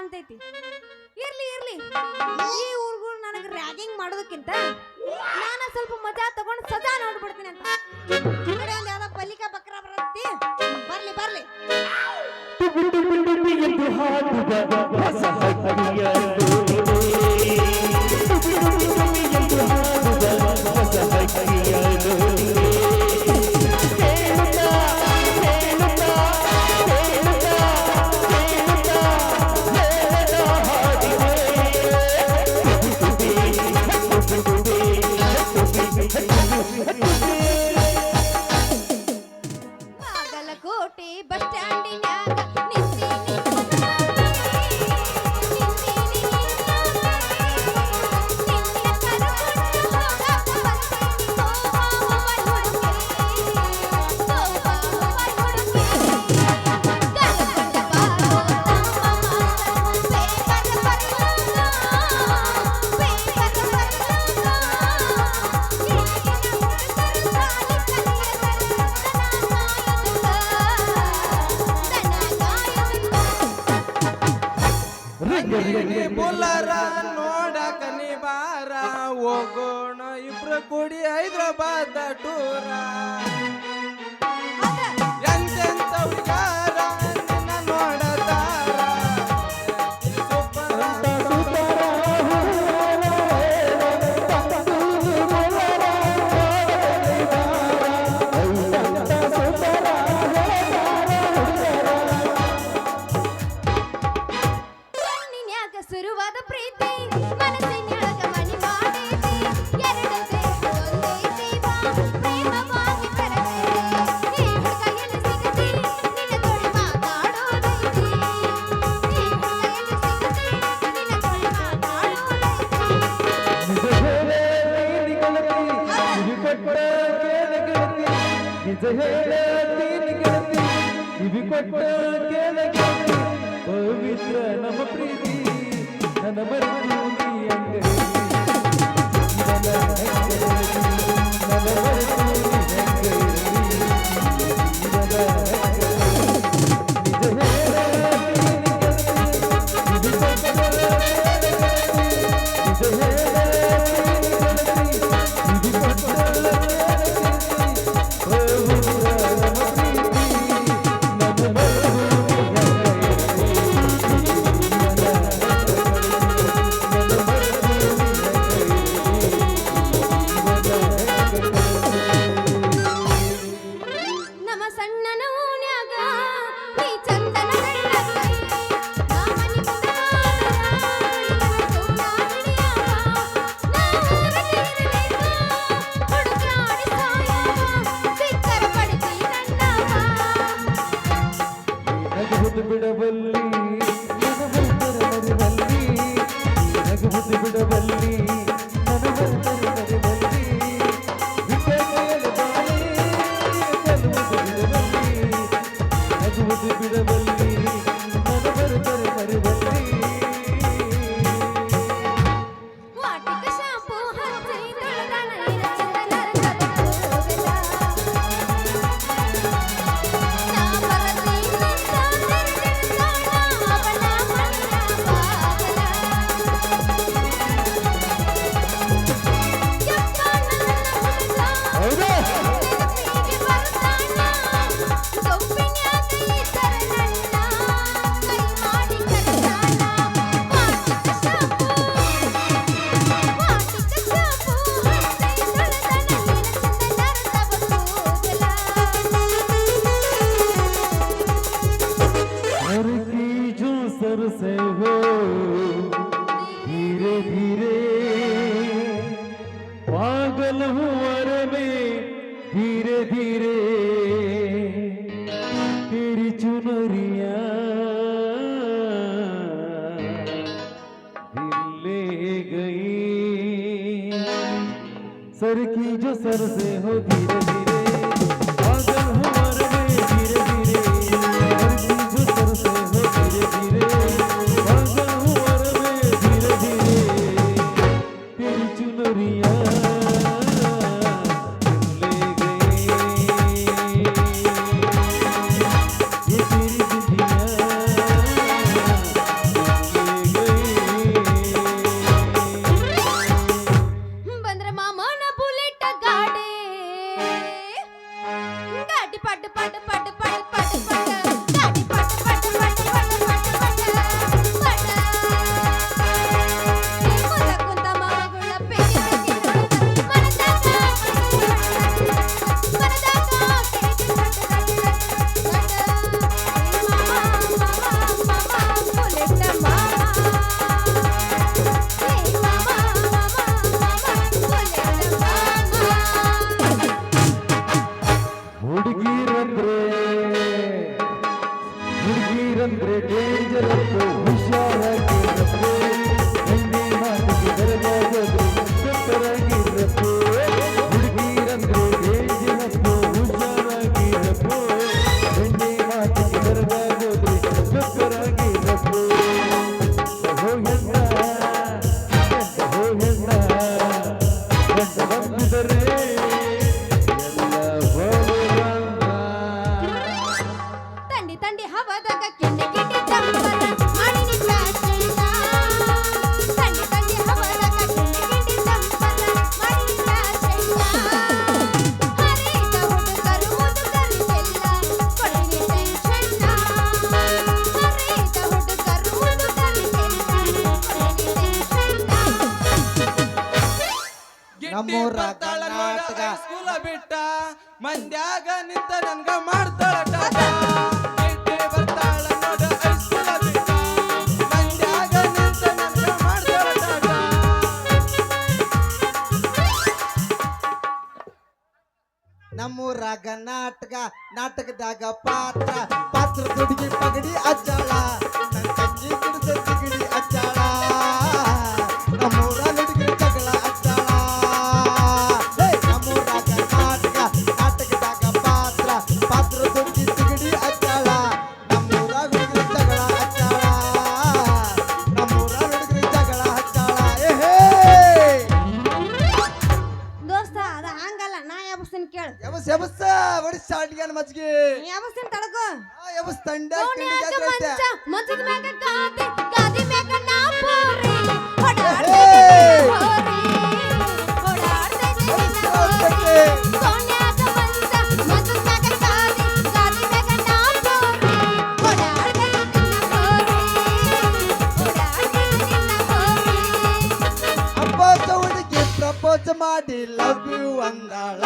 ಕಾಣ್ತೈತಿ. ಇರ್ಲಿ ಇರ್ಲಿ, ಈ ಊರ್ಗಳು ನನಗೆ ರ್ಯಾಗಿಂಗ್ ಮಾಡೋದಕ್ಕಿಂತ ನಾನು ಸ್ವಲ್ಪ ಮಜಾ ತಗೊಂಡು ಸದಾ ನೋಡ್ಬಿಡ್ತೀನಿ ಅಂತ. ಈ ಕಡೆ ಒಂದು ಯಾವ್ದೋ ಪಲ್ಲಿಕ ಬಕ್ರ ಬರತ್ತಿ, ಬರ್ಲಿ ಬರ್ಲಿ. ಬಾಗಲಕೋಟೆ ಬಸ್ ಸ್ಟ್ಯಾಂಡಿನ್ಯಾಗ ಬುಲ್ಲರ ನೋಡಕ ನೀ ಬಾರ, ಹೋಗೋಣ ಇಬ್ರು ಕೂಡಿ ಹೈದ್ರಾಬಾದ್ ಟೂರ. ಎಂತೆಂತ ಹುಡುಗಾರ ನಿನ್ನ ನೋಡತಾರ, ಸುರುವಾದ ಪ್ರೀತಿ ಮನಸ್ಸಿನೊಳಗ ಮನಿ ಮಾಡೈತಿ. ಎರಡು ದೇಹ ಒಂದೇ ಜೀವ ಪ್ರೇಮವಾಗಿ ಕರೆದೈತಿ. ಈ ಹುಡುಗ ಎಲ್ಲಿ ಸಿಗತಿ ನಿನ್ನ ತೋಳಿ ಮಾತಾಡೋದೈತಿ. ಈ ಹುಡುಗ ಎಲ್ಲಿ ಸಿಗತಿ ನಿನ್ನ ತೋಳಿ ಮಾತಾಡೋದೈತಿ. ನಿಜ ಹೇಳ ನೀನಿ ಗೆಳತಿ, ಇವಿ ಕೊಟ್ಟ ಕೇಳ ಗೆಳತಿ. ಪವಿತ್ರ ನಮ್ಮ ಪ್ರೀತಿ ನನ್ನ ಮರೆತು ನೀ ಅಂಗ ನಮ್ಮ ಸಣ್ಣನ ಓಣ್ಯಾಗ ನೀ ಚಂದನ ಬೆಳ್ಳಕ್ಕೈ. ನಾ ಮನಿ ಮುಂದ ತೋಳ ಹಿಡಿಯಾವ. ನಾ ಊರಲ್ಲಿರಲಿಲ್ಲ ಹುಡುಗಾಡಿ ಸಾಯವ. ಸಿಕ್ಕರ ಪಡಿಸಿ ನನ್ನವ. ನಗುವುದು ಬಿಡಬಲ್ಲಿ ನಗುವುದು ಬಿಡಬಲ್ಲಿ ನನ್ನ ಬಂದರೆ ಮರಿಬಲ್ಲಿ ನಗುವುದು ಬಿಡಬಲ್ಲಿ ನನ್ನ ಬರುತ್ತಾರೆ ಮರಿಬಲ್ಲಿ. ವಾಟಿಕ ಶಾಂಪೂ ಹಚ್ಚಿ ತೊಳೆದ ನೀರ ಚಂದನರ ಹೋಗಲ್ಲ. ನಾ ಬರದಿ ನಿಂತ ನೆರೆದಿರ್ತಾಳ ಅವಳ ಮನೆಯ ಬಾಗಲ. ಯಪ್ಪ ನನ್ನ ಹುಡುಗ ಹೌದಾ? ನೆನಪಿಗೆ ಬರ್ತಾನ. ಸೊಪ್ಪಿನ್ಯಾಗ ಇದ್ದರೆ ನನ್ನ ಕೈ ಮಾಡಿ ಕರೆದಾನ. ವಾಟಿಕ ಶಾಂಪೂ ಹಚ್ಚಿ ತೊಳೆದ ನೀರ ಚಂದನರ हर की जो सर से हो धीरे धीरे पागल हुआ रे मैं धीरे धीरे तेरी चुनरिया दिल ले गई। सर की जो सर से हो धीरे धीरे पागल हुआ रे मैं धीरे धीरे। सर की जो सर से हो धीरे धीरे पागल हुआ रे मैं धीरे धीरे तेरी चुनरिया दिल ले गई। ये तेरी दुनिया दिल ले ನಮ್ಮೂರ ಬರ್ತಾಳ ನೋಡ ಕರ್ನಾಟಕ ಸ್ಕೂಲ ಬಿಟ್ಟ ಮಂದ್ಯಾಗ ನಿಂತ ನನ್ಗ ಮಾಡ್ತಾಳ ಟಾಟ ಬಿಟ್ಟಿ ಬರ್ತಾಳ ನೋಡ ಸ್ಕೂಲ ಬಿಟ್ಟ ಮಂದ್ಯಾಗ ನಿಂತ ನನ್ಗ ಮಾಡ್ತಾಳ ಟಾಟ ನಮ್ಮೂರ ಕರ್ನಾಟಕ ನಾಟಕದಾಗ ಪಾತ್ರ ದುಡ್ಗಿ ಪಗಡಿ ಅಜ್ಜಾಳ ನನ್ ತಂಗಿ ಗಿಡದ ತಿಗಡಿ ಅಜ್ಜಾಳ ನಮ್ಮೂರ ನುಡುಗಿ ಜಗಳ ಅಜ್ಜಾಳ ನಮ್ಮೂರ ಕರ್ನಾಟಕ ನಾಟಕದಾಗ ಪಾತ್ರ ದುಡ್ಗಿ ತಿಗಡಿ ಅಜ್ಜಾಳ ನಮ್ಮೂರ ಹುಡುಗರ ಜಗಳ ಅಜ್ಜಾಳ ನಮ್ಮೂರ ಹುಡುಗರ ಜಗಳ ಅಜ್ಜಾಳ ಏಹೇ ದೋಸ್ತ ಅದ ಹಂಗಲ್ಲ ನಾ ಯಾಬಸ್ತೀನಿ ಕೇಳು ಎಬಸ್ ಒಡಿಸ್ ಶಾಟ್ಗನ್ ಮಜ್ಗಿ ಯಾಬಸ್ತೀನಿ ತಡಕೋ ಎಬಸ್ ತಂಡ ಕೋಣ್ಯಾಗ ಮಂಚ ಮಂಚದ ಮ್ಯಾಗ ಗಾದಿ ಗಾದಿ ಮ್ಯಾಗ ನಾ ಪೋರಿ ಓಡಾಡ್ತೈತೆ ಕೋಣ್ಯಾಗ ಮಂಚ ಮಂಚದ ಮ್ಯಾಗ ಗಾದಿ ಗಾದಿ ಮ್ಯಾಗ ನಾ ಪೋರಿ ಓಡಾಡ್ತೈತೆ ಅಪ್ಪ ಹುಡುಗಿ ಪ್ರಪೋಸ್ ಮಾಡಿ ಲವ್ ಯು ಅಂದಾಳ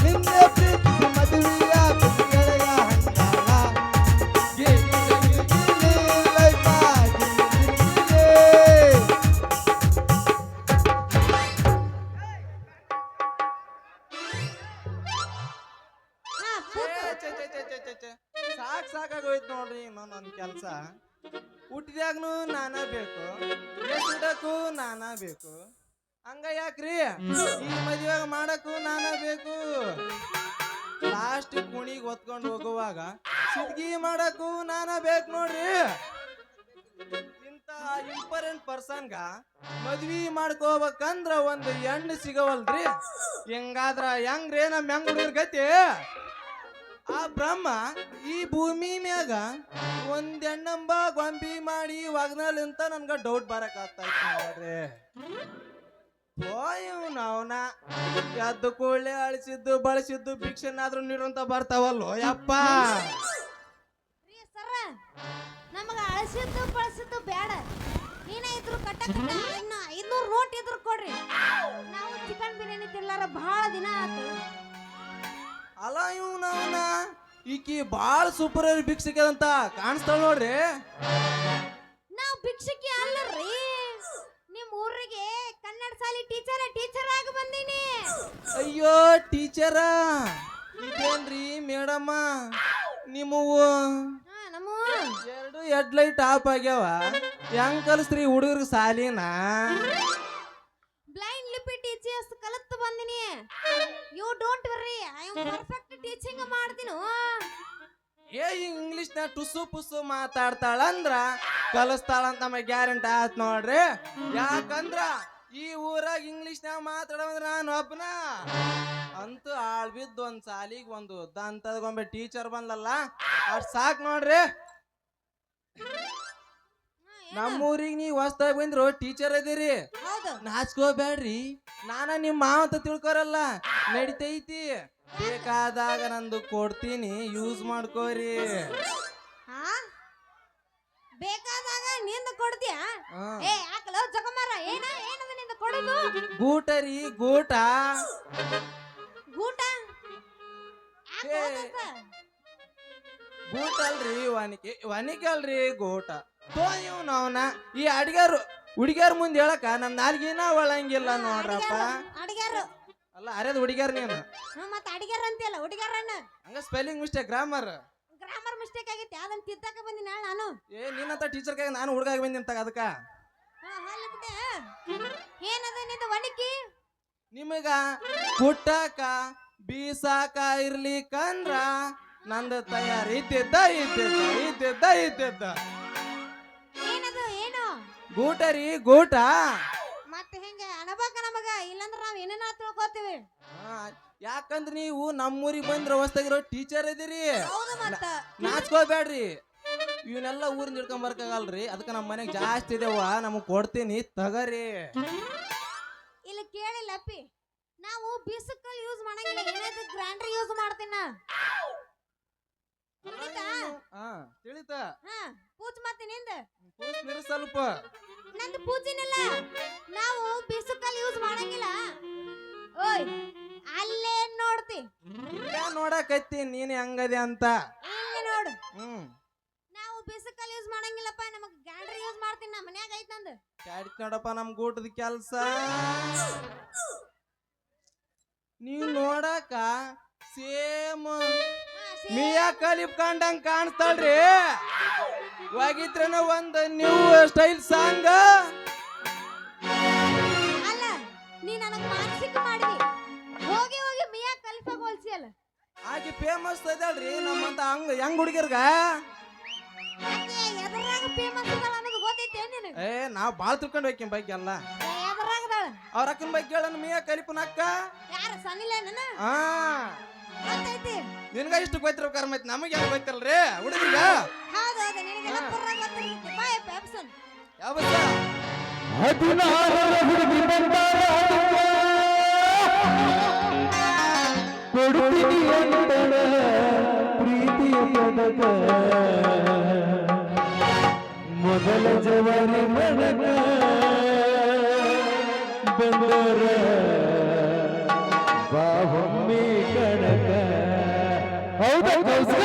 ನಿನ್ನೆ ಪ್ರೀತಿಸಿ ಮದುವೆಯ ಗೆಳೆಯ ಹಂಗಾಳ ಸಾಕಾಗೋಯ್ತು ನೋಡ್ರಿ ನನ್ನ ಕೆಲ್ಸ ಹುಟ್ಟಿದಾಗ್ನು ನಾನ ಬೇಕು ಎಷ್ಟಕ್ಕೂ ನಾನ ಬೇಕು ಹಂಗ ಯಾಕ್ರಿ ಈ ಮದುವೆಗ ಮಾಡಕ್ಕೂ ನಾನ ಬೇಕು ಲಾಸ್ಟ್ ಕುಣಿಗ್ ಹೊತ್ಕೊಂಡು ಹೋಗುವಾಗ ಸಿದ್ಗಿ ಮಾಡಕ್ಕೂ ನಾನ ಬೇಕು ನೋಡ್ರಿ ಇಂತ ಇಂಪಾರ್ಟೆಂಟ್ ಪರ್ಸನ್ಗ ಮದ್ವಿ ಮಾಡ್ಕೋಬೇಕಂದ್ರ ಒಂದು ಹೆಣ್ಣು ಸಿಗವಲ್ರಿ ಹಿಂಗಾದ್ರ ಹೆಂಗ್ರಿ ನಮ್ ಹೆಂಗ್ ಹುಡುಗರ್ ಗತಿ ಆ ಬ್ರಹ್ಮ ಈ ಭೂಮಿ ಮ್ಯಾಗ ಒಂದ್ ಹೆಣ್ಣಂಬ ಗೊಂಬಿ ಮಾಡಿ ವಾಗ್ನಲ್ ಅಂತ ನನ್ಗ ಡೌಟ್ ಬರಕ್ ಆಗ್ತೈತಿ ನೋಡ್ರಿ ಅವನ ಎದ್ದು ಕೂಡಲೇ ಅಳಿಸಿದ್ದು ಬಳಸಿದ್ದು ಭಿಕ್ಷೆನಾದ್ರೂ ನೀಡುವಂತ ಬರ್ತಾವಲ್ಲೋ ಯಪ್ಪ ಸರ ನಮಗ ಅಳಸಿದ್ದು ಬಳಸಿದ್ದು ಬೇಡ ನೀನೇ ಇದ್ರು ಕಟ್ಟಕ ಇನ್ನು 500 ನೋಟ್ ಇದ್ರು ಕೊಡ್ರಿ ನಾವು ಚಿಕನ್ ಬಿರಿಯಾನಿ ತಿನ್ಲಾರ ಬಹಳ ದಿನ ಆತು ಅಲ್ಲ ಇವನವನ ಈಕಿ ಬಾಳ ಸೂಪರ್ ಭಿಕ್ಷಿಕೆ ಅಂತ ಕಾಣಿಸ್ತಾಳ ನೋಡ್ರಿ ನಾವು ಭಿಕ್ಷುಕಿ ಅಲ್ಲರಿ ನಿಮ್ ಊರಿಗೆ ಕನ್ನಡ ಶಾಲಿ ಟೀಚರ್ ಆಗಿ ಬಂದೀನಿ ಅಯ್ಯೋ ಟೀಚರ ಇದೇನ್ರಿ ಮೇಡಮ್ಮ ನಿಮ್ಮವು ನಮ್ಮ ಎರಡು ಹೆಡ್ ಲೈಟ್ ಆಫ್ ಆಗ್ಯಾವ ಹೆಂಗ್ ಕಲಿಸ್ತ್ರಿ ಹುಡುಗರಿಗೆ ಸಾಲಿನ ಬ್ಲೈಂಡ್ ಲಿಪಿ ಟೀಚರ್ಸ್ ಕಲಿತು ಬಂದಿನಿ you don't worry I am perfect teaching ಮಾಡ್ತೀನಿ ಏ ಇಂಗ್ಲಿಷ್ ನ ಟುಸು ಪುಸು ಮಾತಾಡ್ತಾಳಂದ್ರ ಕಲಿಸ್ತಾಳಂತ ನಮಗೆ ಗ್ಯಾರಂಟಿ ಆತ್ ನೋಡ್ರಿ ಯಾಕಂದ್ರ ಈ ಊರಾಗ ಇಂಗ್ಲಿಷ್ ನ ಮಾತಾಡೋದ್ರ ನಾನು ಒಬ್ಬನ ಅಂತೂ ಆಳ್ ಬಿದ್ದು ಒಂದ್ ಸಾಲಿಗೆ ಒಂದು ದಂತದಗೊಂಬೆ ಟೀಚರ್ ಬಂದಲ್ಲ ಅಷ್ಟ್ ಸಾಕ್ ನೋಡ್ರಿ ನಮ್ಮೂರಿಗೆ ನೀವ್ ಹೊಸ್ದಾಗಿ ಬಂದ್ರು ಟೀಚರ್ ಅದೀರಿ ಹೌದು ನಾಚ್ಕೋಬೇಡ್ರಿ ನಾನ ನಿಮ್ ಮಾವ ಅಂತ ತಿಳ್ಕೊರಲ್ಲ ನಡಿತೈತಿ ಬೇಕಾದಾಗ ನಂದು ಕೊಡ್ತೀನಿ ಯೂಸ್ ಮಾಡ್ಕೋರಿ ಹಾ ಬೇಕಾದಾಗ ನಿಂದ ಕೊಡ್ತೀಯ ಹಾ. ಏ ಯಾಕಲೋ ಜಗಮಾರ ಏನದ ನಿಂದ ಕೊಡೋದು ಗೂಟ ರೀ ಗೂಟ ಗೂಟ ಏ. ಗೂಟ ಅಲ್ರಿ ವನಿಕೆ ಅಲ್ರಿ ಗೂಟ ಅವನ ಈ ಹುಡುಗ್ಯಾರ ಮುಂದೆ ಹೇಳಕ ನಮ್ ನಾಲ್ಗಿನ ಒಳಂಗಿಲ್ಲ ನೋಡ್ರಪ್ಪ ಅಡಿಗಾರು ಅಲ್ಲ ಅರೇದ್ ಹುಡುಗ್ಯಾರ ನೀನು ಮತ್ತ ಅಡಿಗಾರ ಅಂತೀಯಲ್ಲ ಹುಡುಗಾರಣ್ಣ ಹಂಗ spelling mistake grammar grammar mistake ಆಗೈತಿ ಅದನ್ನ ತಿದ್ದಕ ಬಂದಿನ ನಾನು ನಿನ್ನಂತ ಟೀಚರ್ ಕೈ ನಾನು ಹುಡುಗಾಗಿ ಬಂದಿ ಅಂತ ಅದಕ್ಕ ಬಿಟ್ಟೆ ಏನದ ನಿಂದ ವಣಿಕಿ ನಿಮಗ ಕುಟ್ಟಾಕ ಬೀಸಾಕ ಇರ್ಲಿಕ್ಕಂದ್ರ ನಂದು ತಯಾರಿ ಇದ್ದಿದ್ದ ಏನದು ಏನು ಗೂಟ ರೀ ಗೂಟ ಮತ್ತೆ ಹೆಂಗ ಅಣಬಾಕ ನಮಗ ಇಲ್ಲಂದ್ರ ನಾವ್ ಏನೇನ ತಿಳ್ಕೊತೀವಿ ಯಾಕಂದ್ರ ನೀವು ನಮ್ಮೂರಿಗೆ ಬಂದ್ರ ಹೊಸ್ತಾಗಿರೋ ಟೀಚರ್ ಇದೀರಿ ಹೌದು ಮತ್ತ ನಾಚ್ಕೋಬೇಡ್ರಿ ಇವನ್ನೆಲ್ಲ ಊರಿಂದ ಹಿಡ್ಕೊಂಡ್ ಬರ್ಕಾಗಲ್ರಿ ಅದಕ್ಕೆ ನಮ್ಮ ಮನೆಗೆ ಜಾಸ್ತಿ ಇದೇವ ನಮಗ್ ಕೊಡ್ತೀನಿ ತಗರಿ ಇಲ್ಲಿ ಕೇಳಿಲ್ಲ ಅಪ್ಪಿ ನಾವು ಬಿಸ್ಕಲ್ ಯೂಸ್ ಮಾಡಂಗಿಲ್ಲ ಏನಾದ್ರು ಗ್ರೈಂಡರ್ ಯೂಸ್ ಮಾಡ್ತೀನ ತಿಳಿತಾ ತಿಳಿತ ಹಾ ಪೂಜ್ ಮತ್ತೆ ನಿಂದ ಕೂಸ್ನಿರು ಸ್ವಲ್ಪ. ನಂದು ಪೂಜಿನಿಲ್ಲ. ನಾವು ಬಿಸುಕಲ್ ಯೂಸ್ ಮಾಡಂಗಿಲ್ಲ. ಓಯ್ ಅಲ್ಲೇ ನೋಡ್ತಿ. ಇಲ್ಲೇ ನೋಡಕತ್ತಿ ನೀನ್ ಹೆಂಗದೆ ಅಂತ. ಇಲ್ಲಿ ನೋಡು. ಹ್ಮ್ ನಾವು ಬಿಸುಕಲ್ ಯೂಸ್ ಮಾಡಂಗಿಲ್ಲಪ್ಪ. ನಮಗ್ ಗ್ಯಾಂಡ್ರಿ ಯೂಸ್ ಮಾಡ್ತೀನಿ. ನಮ್ಮ ಮನ್ಯಾಗ ಐತ್ ನಂದು. ಕ್ಯಾಡಿತ್ ನೋಡಪ್ಪ ನಮ್ ಗೂಟದ ಕೆಲ್ಸ. ನೀವ್ ನೋಡಾಕ ಸೇಮ್ ಮಿಯಾ ಖಲೀಫ್ ಕಂಡಂಗ್ ಕಾಣಿಸ್ತಾಳ್ರಿ. ಹೋಗಿದ್ರನ ಒಂದ್ ನ್ಯೂ ಸ್ಟೈಲ್ ಸಾಂಗ್. ಅಲ್ಲ ನೀ ನನಗ್ ಮಾನಸಿಕ ಮಾಡಿದಿ. ಹೋಗಿ ಹೋಗಿ ಮಿಯಾ ಖಲೀಫಾ ಹೋಲ್ಸಿ ಅಲ್ಲ. ಆಕಿ ಫೇಮಸ್ ಅದಲ್ರಿ ನಮ್ಮಂತ ಹೆಂಗ್ ಹುಡುಗಿರ್ಗ. ಆಕೆ ಎದರಾಗ ಫೇಮಸ್ ಅದಲ್ಲ ಅನ್ನೋದು ಗೊತ್ತೈತೆ ನಿನಗೆ? ನಾವ್ ಬಾಳ್ ತಿಳ್ಕೊಂಡ್ ಹೋಗ್ತೀನಿ ಬಗ್ಗೆ ಎಲ್ಲ. ಎದರಾಗದಾಳ? ಅವ್ರ ಅಕ್ಕನ ಬಗ್ಗೆ ಹೇಳನ್ ಮಿಯಾ ಖಲೀಫನ್ ಅಕ್ಕ. ಯಾರು ಸನ್ನಿಲೇನ? ಹಾ ಗೊತ್ತೈತಿ. ನಿನ್ಗ ಇಷ್ಟು ಗೊತ್ತಿರ್ಬೇಕಾರ ಮತ್ ನಮಗ್ ಹೆಂಗ್ ಗೊತ್ತಿರಲ್ರಿ ಹುಡುಗಿರ್ಗ. ಹೌದು ಹೌದು ನಿನಗೆಲ್ಲ ಪೂರ ಗೊತ್ತಿರುತ್ತೆ. ಬಾಯ್ ಪೆಪ್ಸನ್. ಯಾವ 16ರ ಹುಡುಗಿ ಬಂದಾಳ ಕೊಡುತ್ತೀನಿ ಅಂತಳ ಪ್ರೀತಿಯ ಪದಕ ಮೊದಲ ಜವಾರಿ ಮನಕ ಬಂದರ ಬಾವೊಮ್ಮೆ ಕಣಕ. ಹೌದಾ ಕೌಸಲ?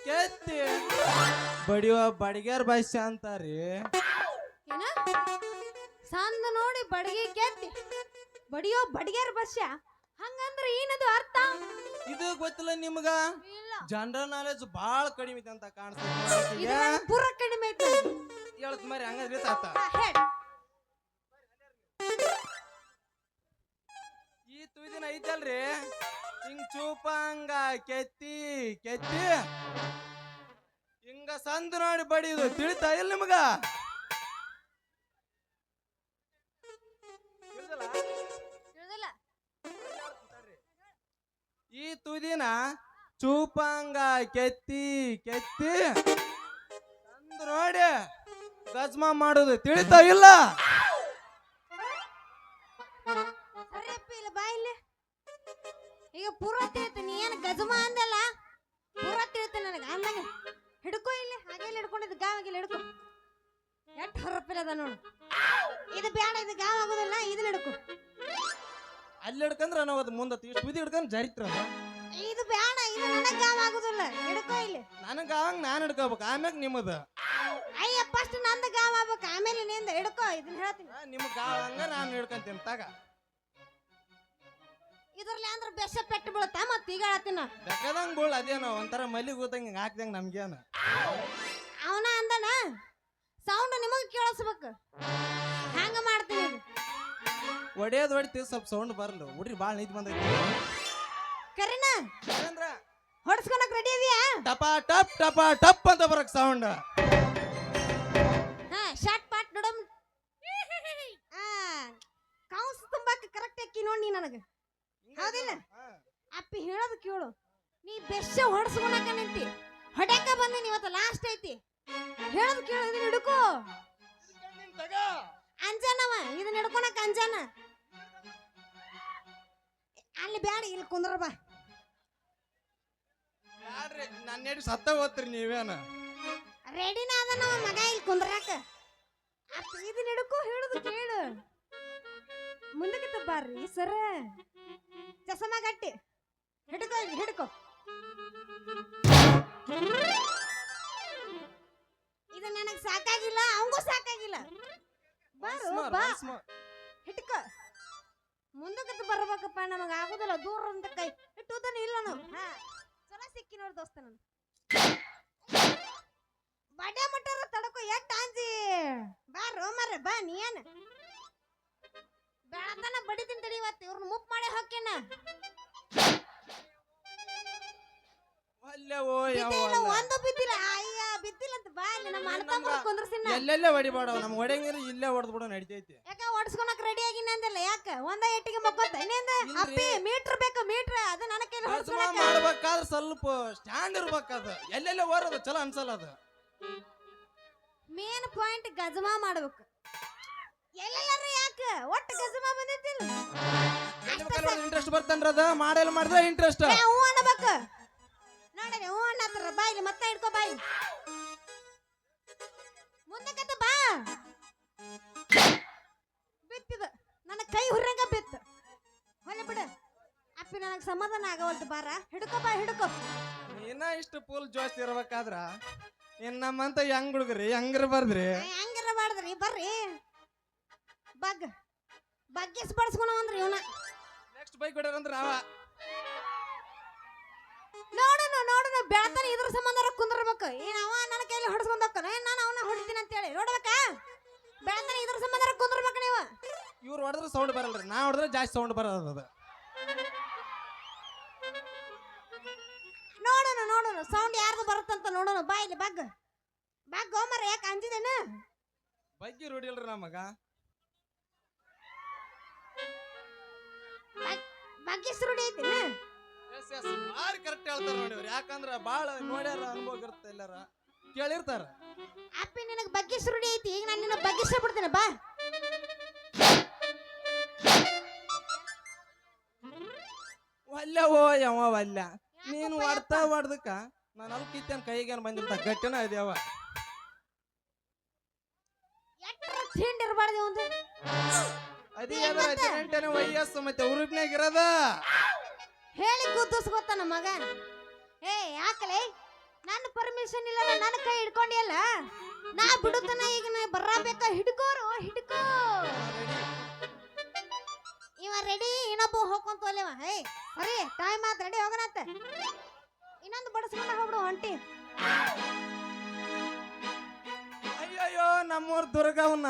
ಕೆತ್ತಿ ಬಡಿಯುವ ಬಡಿಗ್ಯಾರ ಭಾಷೆ ಅಂತಾರಿ. ಏನ ಸಂದ ನೋಡಿ ಬಡಗಿ ಕೆತ್ತಿ ಬಡಿಯೋ ಬಡಿಗ್ಯಾರ ಬಸ್ಯ ಹಂಗಂದ್ರ ಏನದು ಅರ್ಥ? ಇದು ಗೊತ್ತಿಲ್ಲ ನಿಮ್ಗ? ಇಲ್ಲ ಜನರಲ್ ನಾಲೆಜ್ ಬಾಳ ಕಡಿಮೆ ಐತೆ ಅಂತ ಇದು ಕಾಣಿಸ್ತದೆ. ನನಗ್ ಪೂರ ಕಡಿಮೆ ಐತಿ. ಹೇಳತ್ ಮರಿ ಹಂಗಂದ್ರೆ ತಾತ ಹೇಳ ಈ ತುದಿನ ಐತಲ್ರಿ ಹಿಂಗ್ ಚೂಪಂಗ ಕೆತ್ತಿ ಕೆತ್ತಿ ಹಿಂಗ ಸಂದ್ ನೋಡಿ ಬಡಿಯುದು ತಿಳಿತಾ ಇಲ್ಲ ನಿಮಗ? ತಿಳಿದಿಲ್ಲ ಈ ತುದಿನ ಚೂಪಂಗ ಕೆತ್ತಿ ಕೆತ್ತಿ ಸಂದ್ ನೋಡಿ ಗಜ್ಮ ಮಾಡುದು ತಿಳಿತಾ ಇಲ್ಲ? ಸರಿಯಪ್ಪ ಇಲ್ಲ ಬಾ ಇಲ್ಲಿ. ಈಗ ಪೂರ ತಿಳಿತು. ನೀ ಏನು ಗಜಮ ಅಂದಲ್ಲ ಪೂರ ತಿಳಿತು ನನಗೆ. ಅಂದಾಗ ಹಿಡ್ಕೊ ಇಲ್ಲಿ ಹಾಗೆಲ್ಲ ಹಿಡ್ಕೊಂಡಿದ್ದು ಗಾವಾಗಿಲ್ಲ ಹಿಡ್ಕೊ. ಎಷ್ಟು ಹೊರಪಿಲ್ಲದ ನೋಡು. ಇದು ಬೇಡ, ಇದು ಗಾವ್ ಆಗೋದಿಲ್ಲ, ಇದನ್ನ ಹಿಡ್ಕೊ. ಅಲ್ಲಿ ಹಿಡ್ಕಂದ್ರ ನಾವು ಅದು ಮುಂದತ್ತು ಇಷ್ಟು ತುದಿ ಹಿಡ್ಕೊಂಡ್ ಜರಿತ್ರ ಇದು ಬೇಡ, ಇದು ನನಗೆ ಗಾವ್ ಆಗೋದಿಲ್ಲ, ಹಿಡ್ಕೊ ಇಲ್ಲಿ. ನನಗ ಅವಂಗ ನಾನು ಹಿಡ್ಕೋಬೇಕು ಆಮ್ಯಾಗ ನಿಮ್ಮದ ಅಯ್ಯ ಫಸ್ಟ್ ನಂದು ಗಾವ್ ಆಗ್ಬೇಕು, ಆಮೇಲೆ ನಿಂದ ಹಿಡ್ಕೊ. ಇದನ್ನ ಹೇಳ್ತೀನಿ. ನಿಮ್ಗ ಹಂಗ ನಾನು ಹಿಡ್ಕೊಂತೀನಿ ತಗ. ಇದ್ರಲ್ಲಿ ಅಂದ್ರೆ ಬೆಸ ಪೆಟ್ಟು ಬೀಳುತ್ತಾ ಮತ್ತೆ ಈಗ ಹೇಳ್ತೀನ. ಬೇಕಾದಂಗ ಬೋಳ್ ಅದೇನೋ ಒಂಥರ ಮಲ್ಲಿ ಕೂತಂಗ ಹಿಂಗ ಹಾಕ್ದಂಗ ನಮ್ಗೇನ ಅವನ ಅಂದನ ಸೌಂಡ್ ನಿಮಗೆ ಕೇಳಿಸ್ಬೇಕು, ಹಂಗ ಮಾಡ್ತೀನಿ ಈಗ. ಒಡೆಯೋದ್ ಹೊಡಿತೀವಿ ಸ್ವಲ್ಪ ಸೌಂಡ್ ಬರಲ್ಲ. ಹುಡ್ರಿ ಬಾಳ ನಿಂತು ಬಂದೈತಿ. ಕರೀನ ಅಂದ್ರ ಹೊಡ್ಸ್ಕೊಳಕ್ ರೆಡಿ ಇದೆಯಾ? ಟಪ ಟಪ್ ಟಪ ಟಪ್ ಅಂತ ಬರಕ್ ಸೌಂಡ್. ಹಾ ಶಾರ್ಟ್ ಪಾಟ್ ನೋಡಮ್. ಕೌನ್ಸ್ ತುಂಬಾಕ ಕರೆಕ್ಟ್ ಅಕ್ಕಿ ನೋಡಿ ನೀ ನನಗೆ. ಹೌದಿಲ್ಲ? ಅಪ್ಪಿ ಹೇಳೋದು ಕೇಳು. ನೀ ಬೆಷ್ಟ ಹೊಡ್ಸ್ಕೊಳಕ ನಿಂತಿ, ಹೊಡ್ಯಾಕ ಬಂದಿನಿ ಇವತ್ತು ಲಾಸ್ಟ್ ಐತಿ. ಹೇಳೋದು ಕೇಳು, ಇದನ್ನ ಹಿಡ್ಕೋ. ಅಂಜಾನವ ಇದನ್ನ ಹಿಡ್ಕೊಳಕ ಅಂಜಾನ. ಅಲ್ಲಿ ಬ್ಯಾಡ, ಇಲ್ಲಿ ಕುಂದ್ರ ಬಾ. ಯಾಡ್ರಿ ನನ್ನ ಹೇಳಿ ಸತ್ತ ಹೋತ್ರಿ ನೀವೇನ? ರೆಡಿನ ಅದ ನಮ್ಮ ಮಗ ಇಲ್ಲಿ ಕುಂದ್ರಾಕ. ಅಪ್ಪ ಇದನ್ನ ಹಿಡ್ಕೋ, ಹೇಳೋದು ಕೇಳು. ಮುಂದಕ್ಕೆ ಬಾರ್ರಿ ಸರ. ಚಸಮ ಗಟ್ಟಿ ಹಿಡ್ಕೋ, ಇಲ್ಲಿ ಹಿಡ್ಕೋ. ಇದು ನನಗೆ ಸಾಕಾಗಿಲ್ಲ, ಅವಂಗೂ ಸಾಕಾಗಿಲ್ಲ. ಬಾರು ಬಾ, ಹಿಡ್ಕೋ. ಮುಂದಕ್ಕೆ ಬರ್ಬೇಕಪ್ಪ, ನಮಗ ಆಗುದಿಲ್ಲ. ದೂರ ಅಂತ ಕೈ ಇಟ್ಟುದನ ಇಲ್ಲ ನಾವು. ಹಾ ಚಲೋ ಸಿಕ್ಕಿ ನೋಡಿ ದೋಸ್ತ. ನಾನು ಬಡ್ಡೆ ಮಟ್ಟರ ತಡಕೋ ಎಟ್ ಅಂಜಿ. ಬಾರೋ ಮರ ಬಾ. ನೀ ಏನ್ ಬೆಳತನ ಬಡಿತೀನಿ ತಡಿ. ಇವತ್ತು ಇವ್ರನ್ನ ಮುಪ್ ಮಾಡಿ ಹಾಕೇನ. ಒಂದು ಬಿದ್ದಿಲ್ಲ. ಅಯ್ಯ ಬಿದ್ದಿಲ್ಲ ಅಂತ ಬಾ. ಇಲ್ಲಿ ನಮ್ಮ ಅಣ್ಣ ತಮ್ಮ ಕುಂದ್ರಸಿನ. ಎಲ್ಲೆಲ್ಲೇ ಹೊಡಿಬೇಡ, ನಮ್ ಹೊಡೆಂಗಿರ ಇಲ್ಲೇ ಹೊಡೆದ್ ಬಿಡೋ ನಡಿತೈತಿ. ಯಾಕ ಹೊಡ್ಸ್ಕೊಳಕ್ ರೆಡಿ ಆಗಿನ ಅಂದಲ್ಲ? ಯಾಕ ಒಂದ ಎಟ್ಟಿಗೆ ಮಕ್ಕೋತ ಇನ್ನೇಂದ? ಅಪ್ಪಿ ಮೀಟರ್ ಬೇಕು, ಮೀಟರ್. ಅದು ನನ್ನ ಕೈಲಿ ಹೊಡ್ಸ್ಕೊಳಕ ಮಾಡ್ಬೇಕಾದ್ರೆ ಸ್ವಲ್ಪ ಸ್ಟ್ಯಾಂಡ್ ಇರ್ಬೇಕದ. ಎಲ್ಲೆಲ್ಲೇ ಓರೋದು ಚಲೋ ಅನ್ಸಲ್ಲ ಅದು. ಮೇನ್ ಪಾಯಿಂಟ್ ಗಜಮಾ ಮಾಡ್ಬೇಕು. ಎಲ್ಲೆಲ್ಲಾರ ಯಾಕ ಒಟ್ಟು ಗಜಮಾ ಬಂದೈತಿಲ್ಲ. ಇಂಟ್ರೆಸ್ಟ್ ಬರ್ತನ್ರದ ಮಾಡೆಲ್ಲ ಮಾಡಿದ್ರೆ ಇಂಟ್ರೆಸ್ಟ್ ಹೂ ಅನ್ಬೇಕು. ನೋಡಿ ಹೂ ಅನ್ನತ್ರ ಬಾ. ಇಲ್ಲಿ ಮತ್ತೆ ಹಿಡ್ಕೋ ಬಾ. ಇಲ್ಲಿ ಮುಂದಕ್ಕೆ ಬಾ. ಬಿತ್ತಿದ ನನ್ನ ಕೈ ಹುರ್ರಂಗ ಬಿತ್ತು. ಹೊಲೆ ಬಿಡ ಅಪ್ಪಿ, ನನಗೆ ಸಮಾಧಾನ ಆಗವಲ್ತು. ಬಾರ ಹಿಡ್ಕೋ ಬಾ, ಹಿಡ್ಕೋ. ನೀನ ಇಷ್ಟು ಫುಲ್ ಜೋಶ್ ಇರ್ಬೇಕಾದ್ರ ಇನ್ ನಮ್ಮಂತ ಹೆಂಗ್ ಹುಡುಗ್ರಿ ಹೆಂಗ್ರ ಬರ್ದ್ರಿ? ಹೆಂಗಾರ ಮಾಡಿದ್ರಿ ಬರ್ರಿ. ಬಗ್ಗಿಸ್ ಬಡ್ಸ್ಕೊಣ ಅಂದ್ರಿ ಇವನ. ನೆಕ್ಸ್ಟ್ ಬೈಕ್ ಹೊಡ್ಯಾರಂದ್ರ ನಾವ ನೋಡೋಣ ಬೆಳತನ ಇದ್ರ ಸಂಬಂಧ ಕುಂದ್ರಬೇಕು. ಏನ್ ಅವ ನನ್ನ ಕೈಲಿ ಹೊಡ್ಸ್ಕೊಂಡೋಕ್ಕನ, ನಾನು ಅವನ ಹೊಡಿತೀನಿ ಅಂತ ಹೇಳಿ ನೋಡ್ಬೇಕಾ? ಬೆಳತನ ಇದ್ರ ಸಂಬಂಧ ಕುಂದ್ರಬೇಕು ನೀವು. ಇವ್ರು ಹೊಡೆದ್ರೆ ಸೌಂಡ್ ಬರಲ್ರಿ, ನಾ ಹೊಡೆದ್ರೆ ಜಾಸ್ತಿ ಸೌಂಡ್ ಬರೋದು. ನೋಡೋಣ ಸೌಂಡ್ ಯಾರ್ದು ಬರುತ್ತಂತ ನೋಡೋಣ. ಬಾ ಇಲ್ಲಿ ಬಗ್ ಗೋಮರ. ಯಾಕೆ ಅಂಜಿದೇನ? ಬಗ್ಗೆ ರೂಢಿ ಇಲ್ರಿ ನಮಗ. ಬಗ್ಗಿಸ್ ರೂಢಿ ಐತಿನ? ಭಾರಿ ಕರೆಕ್ಟ್ ಹೇಳ್ತಾರ ನೋಡಿ ಅವ್ರು. ಯಾಕಂದ್ರ ಬಾಳ ನೋಡ್ಯಾರ, ಅನುಭವ ಇರುತ್ತೆ, ಎಲ್ಲಾರ ಕೇಳಿರ್ತಾರ. ಅಪ್ಪಿ ನಿನಗೆ ಬಗ್ಗಿಸ್ ರೂಢಿ ಐತಿ. ಈಗ ನಾನು ನಿನ್ನ ಬಗ್ಗಿಸ ಬಿಡ್ತೇನೆ. ಬಾ ಒಲ್ಲ ಓ ಯಾವ ಒಲ್ಲ. ನೀನು ಹೊಡ್ದಕ್ಕ ನಾನು ಅಲ್ಲಿ ಕಿತ್ತೇನ್ ಕೈಗೇನು ಬಂದಿರ್ತ ಗಟ್ಟಿನ ಅದ್ಯಾವ. ಇರಬಾರ್ದು ಒಂದು ಅದೇ ಹದಿನೆಂಟನೇ ವಯಸ್ಸು ಮತ್ತೆ ಉರುಪ್ನಾಗ ಇರದ ಹೇಳಿ ಗುದ್ದಿಸ್ಕೊತಾನ ಮಗ. ಏ ಯಾಕಲೆ ನನ್ನ ಪರ್ಮಿಷನ್ ಇಲ್ಲ ನನ್ನ ಕೈ ಹಿಡ್ಕೊಂಡಿಯಲ್ಲ ನಾ ಬಿಡುತ್ತನ ಈಗ ನಾ ಬರಬೇಕ ಹಿಡ್ಕೋರು ಹಿಡ್ಕೋ ಇವ ರೆಡಿ ಇನ್ನೊಬ್ಬ ಹೋಗ್ಕೊಂತ ಹೋಗ್ಲೇವ ಹೇ ಸರಿ ಟೈಮ್ ಆತ್ ರೆಡಿ ಹೋಗೋಣಂತ ಇನ್ನೊಂದು ಬಡಿಸ್ಕೊಂಡ ಹೋಗ್ಬಿಡು ಹೊಂಟಿ ಅಯ್ಯಯ್ಯೋ ನಮ್ಮೂರ್ ದುರ್ಗವ್ನ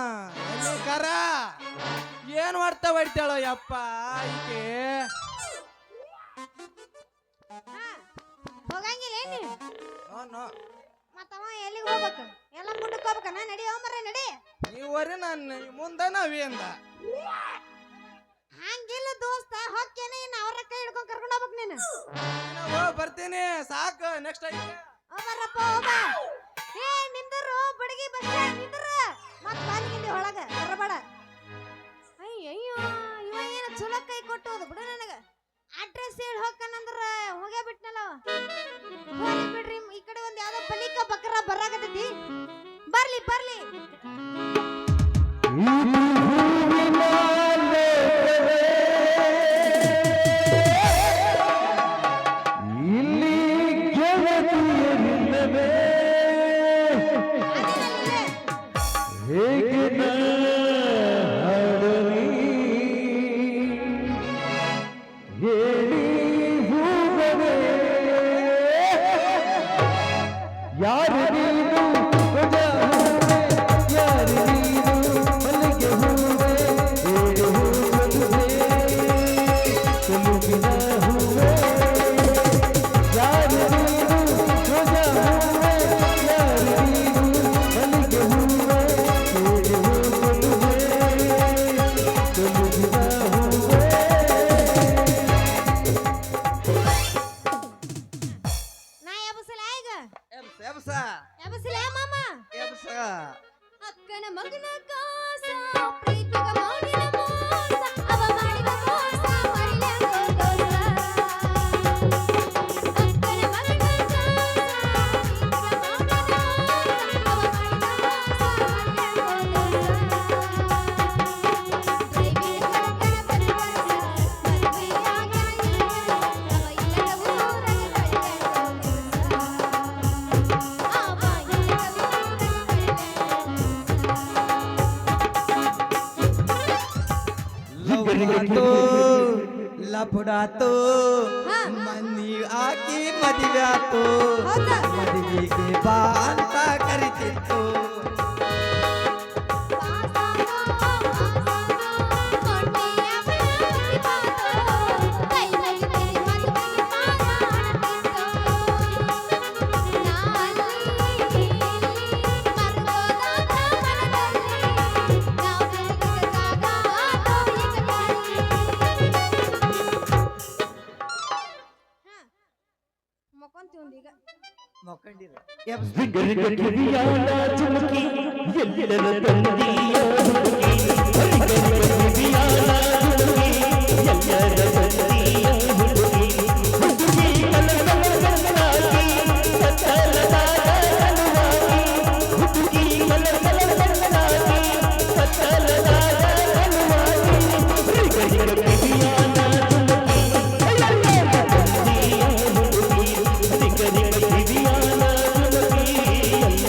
ಎಲ್ಲಿ ಕರ ಏನ್ ಮಾಡ್ತಾ ಹೊಡಿತಾಳೋ ಯಪ್ಪ ಈಕೆ ಹೋಗಂಗಿಲ್ಲ ಏನಿ ನೋ ಮತ್ತವ ಎಲ್ಲಿಗೆ ಹೋಗ್ಬೇಕು ಎಲ್ಲ ಮುಂದಕ್ಕೆ ಹೋಗ್ಬೇಕನ ನಡಿ ಹೋಮರ ನಡಿ ನೀವರಿ ನನ್ನ ಮುಂದೆ ನಾವೇಂದ ಹಂಗಿಲ್ಲ ದೋಸ್ತ ಹೊಕ್ಕೇನೆ ಇನ್ನು ಅವ್ರ ಕೈ ಹಿಡ್ಕೊಂಡು ಕರ್ಕೊಂಡು ಹೋಗ್ಬೇಕು ನೀನು ಬರ್ತೀನಿ ಸಾಕು ನೆಕ್ಸ್ಟ್ ಐತೆ ಹೋಗ್ಬಾರಪ್ಪ ಹೋಗ ಏ ನಿಂದರು ಬಡಗಿ ಬಸ್ ನಿಂದರು ಮತ್ ಬಾಲಿಗಿಂದಿ ಒಳಗ ಬರಬೇಡ ಅಯ್ಯಯ್ಯೋ ಇವ ಏನ ಚಲೋ ಕೈ ಕೊಟ್ಟೋದು ಬಿಡು ನನಗ ಅಡ್ರೆಸ್ ಹೇಳಿ ಹೋಗ್ಕನಂದ್ರ ಹೋಗೇ ಬಿಟ್ನಲ್ಲ ಹೋಗ್ಲಿ ಬಿಡ್ರಿ ಈ ಕಡೆ ಒಂದ್ ಯಾವ್ದೋ ಪಲಿಕ ಬಕ್ರ ಬರಾಕತ್ತೈತಿ ಬರ್ಲಿ ಬರ್ಲಿ ಇಲ್ಲಿ ಗೆಳತಿಯರಿಲ್ಲವೇ ಹೇಗೆ ನಾಡಲಿ ಹೇಳಿ ಹೋಗವೇ ಯಾರು ನೀನು ಧ್ವಜ ಹೂವೆ ಯಾರು ನೀನು ಮಲ್ಲಿಗೆ ಹೂವೆ ಹೇಳಿ ಹೋಗಲುವೆ ತುಳುಕಿನ ಹೂವೆ ಯಾರು ನೀನು ಧ್ವಜ ಹೂವೆ ಯಾರು ನೀನು ಮಲ್ಲಿಗೆ ಹೂವೆ ಹೇಳಿ ಹೋಗಲುವೆ ತುಳುಕಿನ ಹೂವೆ ನಾ ಎಬಸಲ ಈಗ ಎಬ್ಸ ಎಬಸಲ ಮಾಮ ಎಬ್ಸ ಅಕ್ಕನ ಮಗನ ಕಾಸ ಪ್ರೀತಿಗ ಮಾಡಿದ ಮೋಸ ಅವ ಮಾಡಿದ ಮೋಸ ಮರಿಲಂಗೋ ದೋಸ ಅಕ್ಕನ ಮಗನ ಕಾಸ ಪ್ರೀತಿಗ ಮಾಡಿದ ಮೋಸ ಅವ ಮಾಡಿದ ಲವ್ವಾತು ಲಫಡಾತು ಹಾ. ಮನಿ ಆಕಿ ಮದುವೆ ಆತು ಹೌದಾ? ಮದುವೆಗೆ ಬಾ ಅಂತ ಕರಿತಿತ್ತು ಈಗ ಮಕ್ಕಂಡಿರ ರಿಗರಿಗ ಕಿವಿಯಾಲ ಚುಮುಕಿ ಎಲ್ಲೆಲ್ಲ ತಂದಿಯ ಹುಡುಗಿ ರಿಗರಿಗ ಕಿವಿಯಾಲ ಚುಮುಕಿ ಎಲ್ಲೆಲ್ಲ ತಂದಿಯ ಹುಡುಗಿ ಹುಡುಗಿ ಕಲಕಲಕಲಕಲಾಗಿ ಕತ್ತಲದಾದ ಕಲವಾಗಿ ಹುಡುಗಿ ಕಲಕಲಕಲಕಲಾಗಿ ಕತ್ತಲದಾದ ಕಲವಾಗಿ ರಿಗರಿಗ ಕಿವಿಯಾಲ ಚುಮುಕಿ ಎಲ್ಲೆಲ್ಲ ತಂದಿಯ ಹುಡುಗಿ ರಿಗರಿಗ ಕಿವಿಯಾಲ ಚುಮುಕಿ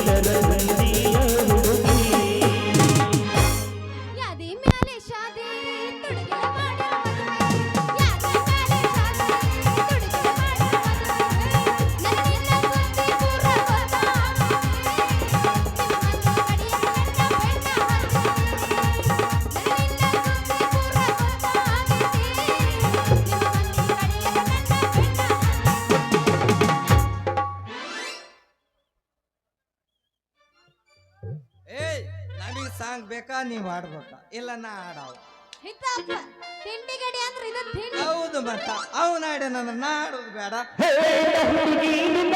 ಎಲ್ಲೆಲ್ಲ ತಂದಿಯ ಹುಡುಗಿ ಯಾದಿ ಮ್ಯಾಲೆ ಶಾದಿ ತುಡುಗಿಲ ಮಾಡಿರ ಮದುವೆ ಯಾದಿ ಮ್ಯಾಲೆ ಶಾದಿ ತುಡುಗಿಲ ಮಾಡಿರ ಮದುವೆ ನನ್ನಿಂದ ಸುದ್ದಿ ದೂರ ಹೋದಾಗಿದೆ ಏಯ್ ನಮಗೆ ಸಾಂಗ್ ಬೇಕಾ ನೀವ್ ಹಾಡ್ಬೇಕಾ ಇಲ್ಲ ನಾ ಹಾಡವ ಹಿತಪ್ಪ ತಿಂಡಿ ಗಡಿ ಅಂದ್ರೆ ಇದು ತಿಂಡಿ ಹೌದು ಮತ್ತ ಅವನ ಹಾಡ್ಯಾನಂದ್ರ ನಾ ಹಾಡೋದು ಬೇಡ ಹುಡುಗಿ ನಿನ್ನ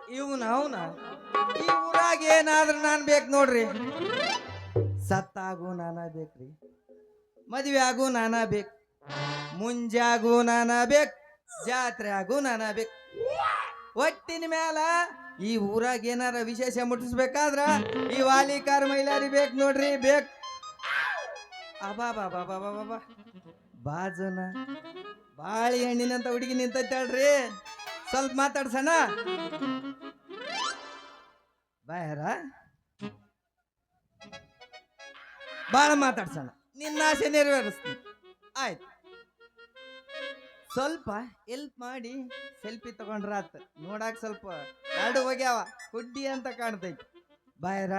ಅವನ ಈ ಊರಾಗ ಏನಾದ್ರೂ ನಾನ್ ಬೇಕು ನೋಡ್ರಿ. ಸತ್ತಾಗೂ ನಾನ ಬೇಕ್ರಿ, ಮದ್ವೆ ಆಗು ನಾನ ಬೇಕು, ಮುಂಜಾಗೂ ನಾನ ಬೇಕು, ಜಾತ್ರೆ ಆಗು ನಾನ ಬೇಕು. ಒಟ್ಟಿನ ಮ್ಯಾಲ ಈ ಊರಾಗ ಏನಾರ ವಿಶೇಷ ಮುಟ್ಟಿಸ್ಬೇಕಾದ್ರ ಈ ವಾಲಿಕಾರ ಮೈಲಾರಿ ಬೇಕು ನೋಡ್ರಿ, ಬೇಕು. ಅಬಾ ಬಾಬಾ ಬಾಬಾ ಬಾಬಾ ಬಾಜನ ಬಾಳಿ ಹಣ್ಣಿನಂತ ಹುಡುಗಿ ನಿಂತೈತಳ್ರಿ. ಸ್ವಲ್ಪ ಮಾತಾಡ್ಸಣ ಬಾಯಾರ, ಬಾಳ ಮಾತಾಡ್ಸಣ, ನಿನ್ನ ಆಸೆ ನೆರವೇರಿಸ್ತೀನಿ. ಆಯ್ತು, ಸ್ವಲ್ಪ ಎಲ್ಪ್ ಮಾಡಿ ಸೆಲ್ಫಿ ತಗೊಂಡ್ರಾತ್. ನೋಡಾಕ ಸ್ವಲ್ಪ ಎರಡು ಹೋಗ್ಯಾವ, ಹುಡ್ಡಿ ಅಂತ ಕಾಣ್ತೈತಿ. ಬಾಯರ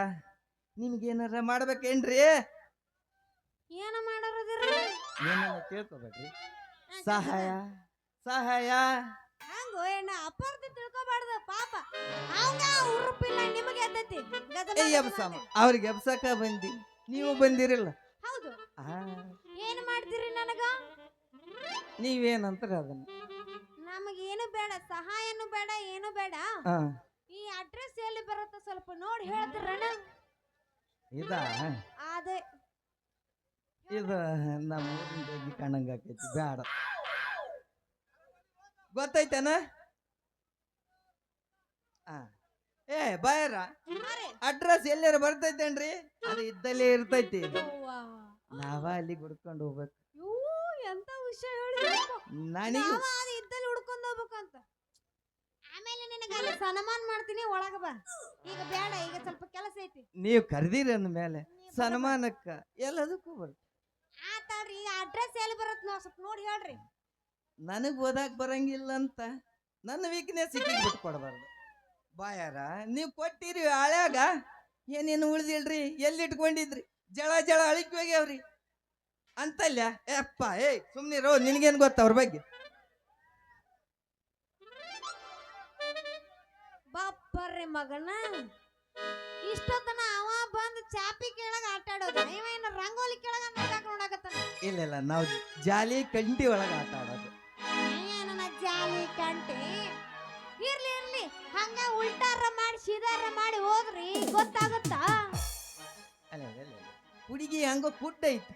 ನಿಮ್ಗೇನಾರ ಮಾಡ್ಬೇಕೇನ್ರಿ? ಏನ ಮಾಡೋರದಿರಿ? ಏನಾರ ಕೇಳ್ಕೊಬೇಡ್ರಿ. ಸಹಾಯ ಸಹಾಯ ಹಂಗೋ ಏನ ಅಪಾರ್ಥ ತಿಳ್ಕೊಬಾರ್ದು. ಪಾಪ ಅವಂಗ ಉರುಪಿಲ್ಲ, ನಿಮಗೆ ಎದ್ದೈತಿ ಎಬ್ಸಮ್ಮ. ಅವ್ರಿಗೆ ಎಬ್ಸಕ ಬಂದಿ, ನೀವು ಬಂದಿರಲ್ಲ. ಹೌದು. ಆ ಏನ್ ಮಾಡ್ತೀರಿ ನನಗ? ನೀವೇನಂತಾರ ಅದನ್ನ. ನಮಗೇನು ಬೇಡ, ಸಹಾಯನು ಬೇಡ, ಏನು ಬೇಡ. ಆ, ಈ ಅಡ್ರೆಸ್ ಎಲ್ಲಿ ಬರುತ್ತೆ ಸ್ವಲ್ಪ ನೋಡಿ ಹೇಳ್ತೀರಣ್ಣ? ಇದ ಅದೇ ಇದು ನಮ್ಮ ಊರಿನ ಬಗ್ಗೆ ಕಾಣಂಗ ಆಕೈತಿ, ಬ್ಯಾಡ. ಗೊತ್ತೈತೇನ? ಏ ಬಾಯರ, ಅಡ್ರೆಸ್ ಎಲ್ಲಾರ ಬರ್ತೈತೇನ್ರಿ? ಅದು ಇದ್ದಲ್ಲೇ ಇರ್ತೈತಿ, ನಾವ ಅಲ್ಲಿ ಹುಡ್ಕೊಂಡು ಹೋಗ್ಬೇಕು. ಎಂತ ವಿಷಯ ಹೇಳಿ ನನಗೆ ಇದ್ದಲ್ಲಿ ಹುಡ್ಕೊಂಡ್ ಹೋಗ್ಬೇಕಂತ. ಆಮೇಲೆ ನಿನಗೆ ಅಲ್ಲಿ ಸನ್ಮಾನ ಮಾಡ್ತೀನಿ, ಒಳಗ ಬಾ. ಈಗ ಬೇಡ, ಈಗ ಸ್ವಲ್ಪ ಕೆಲಸ ಐತಿ. ನೀವು ಕರೆದಿರಿ ಅಂದ ಮೇಲೆ ಸನ್ಮಾನಕ್ಕ ಎಲ್ಲದಕ್ಕೂ ಬರ್ತೀವಿ. ಆತಾಡ್ರಿ, ಈಗ ಅಡ್ರೆಸ್ ಎಲ್ಲಿ ಬರತ್ ನಾವು ಸ್ವಲ್ಪ ನೋಡಿ ಹೇಳ್ರಿ. ನನಗ್ ಓದಾಕ್ ಬರಂಗಿಲ್ಲ ಅಂತ ನನ್ನ ವೀಕ್ನೆಸ್ ಬಿಟ್ಕೊಡ್ಬಾರ್ದು. ಬಾಯಾರ ನೀವು ಕೊಟ್ಟಿರಿ ಹಳ್ಯಾಗ ಏನೇನು ಉಳ್ದಿಲ್ರಿ, ಎಲ್ಲಿ ಇಟ್ಕೊಂಡಿದ್ರಿ? ಜಳ ಜಳ ಅಳಿಕ್ ಹೋಗ್ಯಾವ್ರಿ ಅಂತಲ್ಲ. ಏಪ್ಪ ಸುಮ್ನಿರೋ, ನಿನಗೇನ್ ಗೊತ್ತ ಅವ್ರ ಬಗ್ಗೆ? ಬಾಪ್ಪರ್ರಿ ಮಗನ, ಇಷ್ಟೊತ್ತನ ಅವ ಬಂದು ಚಾಪಿ ಕೆಳಗ ಆಟ ಆಡೋದು, ಇವ ಏನ ರಂಗೋಲಿ ಕೆಳಗ ನೋಡಾಕತ್ತಾನ. ಇಲ್ಲ ಇಲ್ಲ, ನಾವು ಜಾಲಿ ಕಂಟಿ ಒಳಗ ಆಟ ಆಡೋದು. ನನ್ನ ಜಾಲಿ ಕಂಟಿ ಇರ್ಲಿ ಇರ್ಲಿ, ಹಂಗ ಉಲ್ಟಾರ ಮಾಡಿ ಸೀದಾರ ಮಾಡಿ ಹೋದ್ರಿ ಗೊತ್ತಾಗುತ್ತಾ? ಅಲ್ಲ ಹುಡುಗಿ ಹಂಗ ಕುಡ್ಡ ಐತಿ,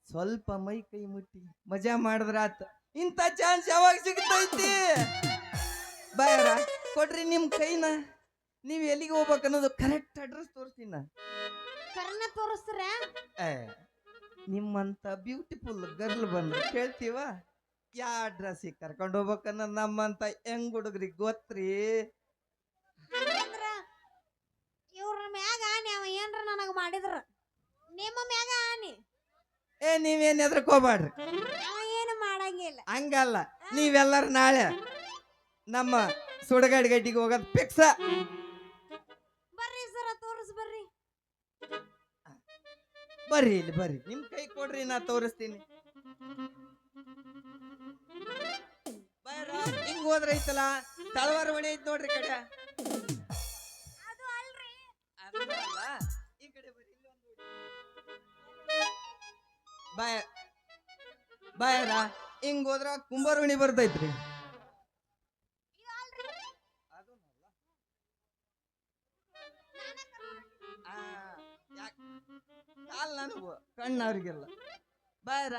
ಸ್ವಲ್ಪ ಮೈ ಕೈ ಮುಟ್ಟಿ ಮಜಾ ಮಾಡಿದ್ರಾತ. ಇಂಥ ಚಾನ್ಸ್ ಯಾವಾಗ ಸಿಗ್ತೈತಿ? ಬಾಯರ ಕೊಡ್ರಿ ನಿಮ್ ಕೈನ, ನೀವ್ ಎಲ್ಲಿಗೆ ಹೋಗ್ಬೇಕು ಅನ್ನೋದು ಕರೆಕ್ಟ್ ಅಡ್ರೆಸ್ ತೋರಿಸ್ತೀನಿ. ಕರ್ನ ತೋರಿಸ್ತಾರ? ನಿಮ್ಮಂತ ಬ್ಯೂಟಿಫುಲ್ ಗರ್ಲ್ ಬಂದ್ರೆ ಕೇಳ್ತೀವ? ಯಾ ಅಡ್ರೆಸ್ಸಿಗೆ ಕರ್ಕೊಂಡು ಹೋಗ್ಬೇಕನ್ನ ನಮ್ಮಂತ ಹೆಂಗ್ ಹುಡುಗ್ರಿಗೆ ಗೊತ್ತ್ರಿ? ಇವ್ರ ಮ್ಯಾಗ ಆನಿ, ಅವ ಏನ್ರ ನನಗ ಮಾಡಿದ್ರ ನಿಮ್ಮ ಮ್ಯಾಗ ಆನಿ. ನೀವೇನ್ ಎದ್ರಕೋಬೇಡ್ರಿ, ಅವ ಏನು ಮಾಡಂಗಿಲ್ಲ. ಹಂಗಲ್ಲ, ನೀವೆಲ್ಲರೂ ನಾಳೆ ನಮ್ಮ ಸುಡಗಾಡಿ ಗಡ್ಡಿಗೆ ಹೋಗೋದು ಫಿಕ್ಸ. ಬರ್ರಿ ಸರ, ತೋರಿಸ್ ಬರ್ರಿ. ಬರ್ರಿ ಇಲ್ಲಿ ಬರ್ರಿ, ನಿಮ್ ಕೈ ಕೊಡ್ರಿ, ನಾ ತೋರಿಸ್ತೀನಿ. ಹಿಂಗ್ ಹೋದ್ರ ಐತಲ್ಲ, ತಳವಾರ ಮನೆ ಐತ್ ನೋಡ್ರಿ ಕಡೆ. ಅದು ಅಲ್ರಿ, ಅದಲ್ಲ, ಈ ಕಡೆ ಬರ್ರಿ, ಬಾಯರ ಹಿಂಗ್ ಹೋದ್ರ ಕುಂಬಾರುಣಿ ಬರ್ತೈತ್ರಿ. ಇದು ಅಲ್ರಿ. ಕಾಲ್ ನನಗೂ ಕಣ್ಣು ಅವ್ರಿಗೆಲ್ಲ. ಬಾಯರ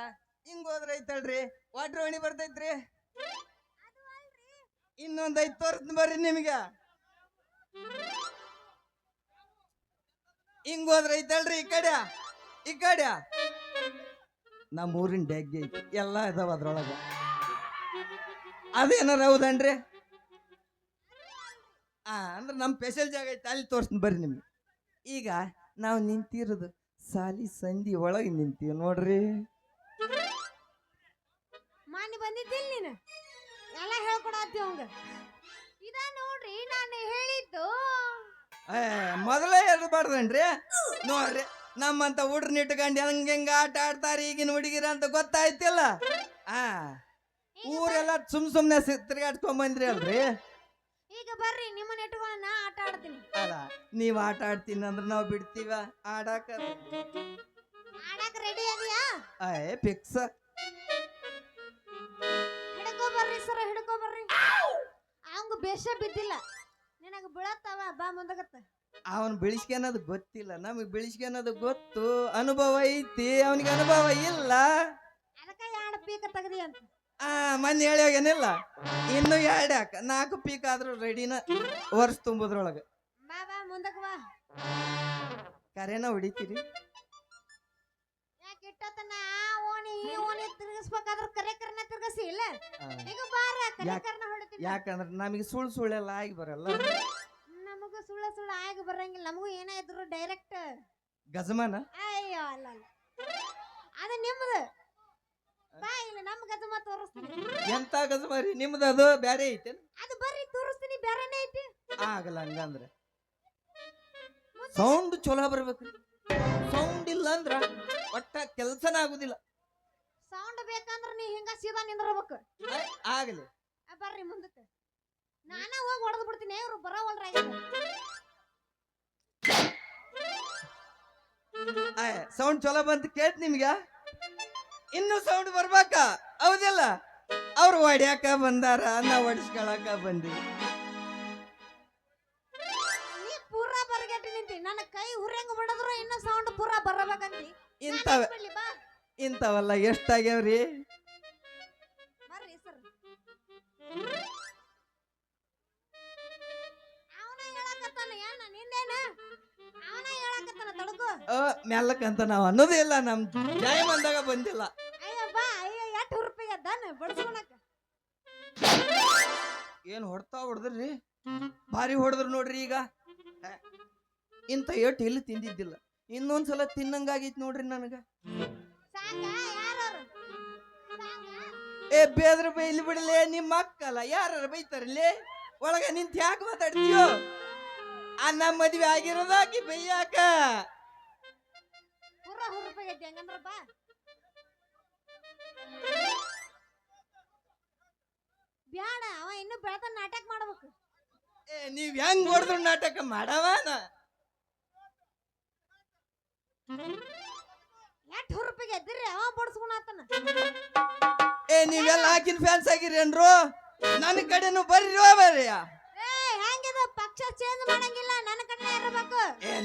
ಹಿಂಗ್ ಹೋದ್ರ ಐತಲ್ರಿ, ವಾಟ್ರ್ ಮಣಿ ಬರ್ತೈತ್ರಿ. ಇನ್ನೊಂದ್ ಐತ್ ತೋರ್ಸ್ತೀನಿ ಬರ್ರಿ ನಿಮ್ಗೆ. ಹಿಂಗ್ ಹೋದ್ರ ಐತಲ್ರಿ, ಈ ಕಡೆ ನಮ್ಮ ಊರಿನ ಡ್ಯಾಗ್ಗೆ ಐತಿ, ಎಲ್ಲ ಇದಾವ ಅದ್ರೊಳಗ. ಅದೇನಾರ ಹೌದನ್ರಿ? ಅಂದ್ರೆ ನಮ್ಮ ಸ್ಪೆಷಲ್ ಜಾಗ ಐತಿ, ಅಲ್ಲಿ ತೋರಿಸ್ತೀನಿ ಬರ್ರಿ ನಿಮ್ಗೆ. ಈಗ ನಾವು ನಿಂತಿರೋದು ಸಾಲಿ ಸಂಧಿ ಒಳಗೆ ನಿಂತೀವಿ ನೋಡ್ರಿ. ಮಾನಿ ಬಂದಿದ್ದಿಲ್ಲ ನೀನು, ಎಲ್ಲ ಹೇಳ್ಕೊಡತ್ತಿ ಅವಂಗ. ಇದ ನೋಡ್ರಿ ನಾನು ಹೇಳಿದ್ದು. ಮೊದಲೇ ಹೇಳ್ಬಾರ್ದನ್ರಿ? ನೋಡ್ರಿ ನಮ್ಮಂತ ಹುಡ್ರನ್ನ ಇಟ್ಕೊಂಡು ಹೆಂಗ ಆಟ ಆಡ್ತಾರ ಈಗಿನ ಹುಡುಗಿರ ಅಂತ ಗೊತ್ತಾಯ್ತಿಲ್ಲ. ಊರೆಲ್ಲ ಸುಮ್ನೆ ತಿರ್ಗಾಡ್ಕೊಂಡ್ ಬಂದ್ರಿ ಅಲ್ರಿ. ಈಗ ಬರ್ರಿ, ನಿಮ್ಮನ್ನ ಇಟ್ಕೊಂಡು ನಾ ಆಟ ಆಡ್ತೀನಿ. ಅಲ್ಲ, ನೀವ್ ಆಟ ಆಡ್ತೀನಿ ಅಂದ್ರೆ ನಾವು ಬಿಡ್ತೀವ ಆಡಾಕ? ರೆಡಿ ಅದೀಯಾ? ಫಿಕ್ಸ್. ಹಿಡ್ಕೊ ಬರ್ರಿ ಸರ, ಹಿಡ್ಕೊ ಬರ್ರಿ. ಅವಂಗ ನಮಗ ಬೇಷ ಬಿದ್ದಿಲ್ಲ ನಿನಗ ಬೀಳತ್ತಾವ ಬಾ ಮುಂದಗತ್ತ ಅವನ್ ಬೆಳೆಸ್ಕೊಳೋದು ಗೊತ್ತಿಲ್ಲ, ನಮಗ್ ಬೆಳೆಸ್ಕೊಳೋದು ಗೊತ್ತು, ಅನುಭವ ಐತಿ, ಅವನಿಗೆ ಅನುಭವ ಇಲ್ಲ. ಅದಕ್ಕ 2 ಪೀಕ ತೆಗದಿ ಅಂತ ಮೊನ್ನೆ ಹೇಳಿ ಹೋಗ್ಯಾನಿಲ್ಲ, ಇನ್ನು 2 ಯಾಕ 4 ಪೀಕ್ ಆದ್ರೂ ರೆಡಿನ ವರ್ಷ ತುಂಬುದ್ರೊಳಗ. ಬಾ ಬಾ ಮುಂದಕ್ಕೆ ಬಾ ಕರೆನ ಹೊಡಿತೀರಿ? ಯಾಕೆ ಇಟ್ಟತನ ಓಣಿ ಈ ಓಣಿ ತಿರ್ಗಿಸ್ಬೇಕಾದ್ರ ಕರೆಕರ್ನ ತಿರ್ಗಿಸಿ ಇಲ್ಲ ಈಗ ಬಾರ ಕರೆಕರ್ನ ಹೊಡಿತೀವಿ. ಯಾಕಂದ್ರ ನಮಗೆ ಸುಳ್ಳೆಲ್ಲ ಆಗಿ ಬರಲ್ಲ. ನಮಗೂ ಸುಳ್ಳ ಆಗಿ ಬರಂಗಿಲ್ಲ, ನಮಗೂ ಏನೇ ಇದ್ರು ಡೈರೆಕ್ಟ್ ಗಜಮಾನ. ಅಯ್ಯೋ ಅಲ್ಲ ಅದು ನಿಮ್ದು ಬಾ ಇಲ್ಲ ನಮ್ ಗಜಮ ತೋರಿಸ್ತೀನಿ. ಎಂತ ಗಜಮಾರಿ ನಿಮ್ದು? ಅದು ಬ್ಯಾರೆ ಐತೆ? ಅದು ಬರ್ರಿ ತೋರಿಸ್ತೀನಿ, ಬೇರೆನೇ ಐತಿ. ಆಗಲ್ಲ ಹಂಗಂದ್ರ ಸೌಂಡ್ ಚಲೋ ಬರ್ಬೇಕು. ಸೌಂಡ್ ಇಲ್ಲ ಅಂದ್ರ ಒಟ್ಟ ಕೆಲ್ಸನ ಆಗುದಿಲ್ಲ. ಸೌಂಡ್ ಬೇಕಂದ್ರ ನೀ ಹಿಂಗ ಸೀದಾ ನಿಂದ್ರಬೇಕು. ಆಗಲಿ ಬರ್ರಿ ಮುಂದಕ್ಕೆ, ನಾನ ಹೋಗಿ ಹೊಡೆದ್ ಬಿಡ್ತೀನಿ. ಇವ್ರು ಬರೋವಲ್ರ. ಸೌಂಡ್ ಚಲೋ ಬಂತ ಕೇಳ್ತ ನಿಮ್ಗ? ಇನ್ನು ಸೌಂಡ್ ಬರ್ಬೇಕ, ಹೌದಿಲ್ಲ? ಅವ್ರು ಹೊಡ್ಯಾಕ ಬಂದಾರ, ನಾವ್ ಹೊಡಿಸ್ಕೊಳಕ ಬಂದಿವಿ. ನೀ ಪೂರಾ ಬರ್ಗೆಟ್ಟಿ ನಿಂತಿ, ನನ್ನ ಕೈ ಹುರ್ಯಂಗ ಬಿಡದ್ರು ಇನ್ನು ಸೌಂಡ್ ಪೂರಾ ಬರಬೇಕಂತಿ. ಇಂಥವೆಲ್ಲ ಎಷ್ಟಾಗ್ಯಾವ್ರಿ? ಬರ್ರಿ ಸರ್, ಅವನ ಹೇಳಕತ್ತಾನ. ಏನ ನಿಂದೇನ ಅವನ ಹೇಳಕತ್ತಾನ ತಡಕು. ಮೆಲ್ಲಕ್ಕಂತ ನಾವ್ ಅನ್ನೋದೇ ಇಲ್ಲ, ನಮ್ ಜಾಯ ಬಂದಾಗ ಬಂದಿಲ್ಲ. ಅಯ್ಯ ಬಾ, ಅಯ್ಯ ಎಷ್ಟು ರೂಪಾಯಿ ಅದಾನ ಬಡ್ಸ್ಕೊಳಕ. ಏನ್ ಹೊಡ್ದ್ರಿ? ಭಾರಿ ಹೊಡೆದ್ರು ನೋಡ್ರಿ. ಈಗ ಇಂಥ ಏಟ್ ಇಲ್ಲಿ ತಿಂದಿದ್ದಿಲ್ಲ, ಇನ್ನೊಂದ್ಸಲ ತಿನ್ನಂಗಾಗೈತ್ ನೋಡ್ರಿ ನನಗ. ಸಾಕ ಯಾರು ಬೇದ್ರ ಬೈಲಿ ಬಿಡಲೇ, ನಿಮ್ಮ ಅಕ್ಕಲ್ಲ ಯಾರು ಬೈತಾರಲ್ಲೇ ಒಳಗ ನಿಂತ ಯಾಕೆ ಮಾತಾಡ್ತೀಯೋ? ನಮ್ಮ ಮದ್ವೆ ಆಗಿರೋದಾಕಿ ಬೈಯಾಕ. ಪೂರ ರೂಪಾಯಿ ಐತಿ ಹಂಗಂದ್ರ ಬಾ. ಬ್ಯಾಡ, ಅವ ಇನ್ನು ಬೆಳತನ ನಾಟಕ ಮಾಡ್ಬೇಕು. ನೀವ್ ಹೆಂಗ್ ಹೊಡೆದ್ರು ನಾಟಕ ಮಾಡವನ. ಎಷ್ಟು ರೂಪಾಯಿಗೆ ಎದ್ರಿ ಅವ ಬಡ್ಸ್ಕೊಳತನ. ನೀವೆಲ್ಲ ಹಾಕಿನ ಫ್ಯಾನ್ಸ್ ಆಗಿರೇನ್ರು? ನನ್ನ ಕಡೆನು ಬರ್ರಿ ಬರ್ರಿ. ಹೆಂಗಿದ ಪಕ್ಷ ಚೇಂಜ್ ಮಾಡಂಗಿಲ್ಲ, ನನ್ನ ಕಡೆ ಇರಬೇಕು.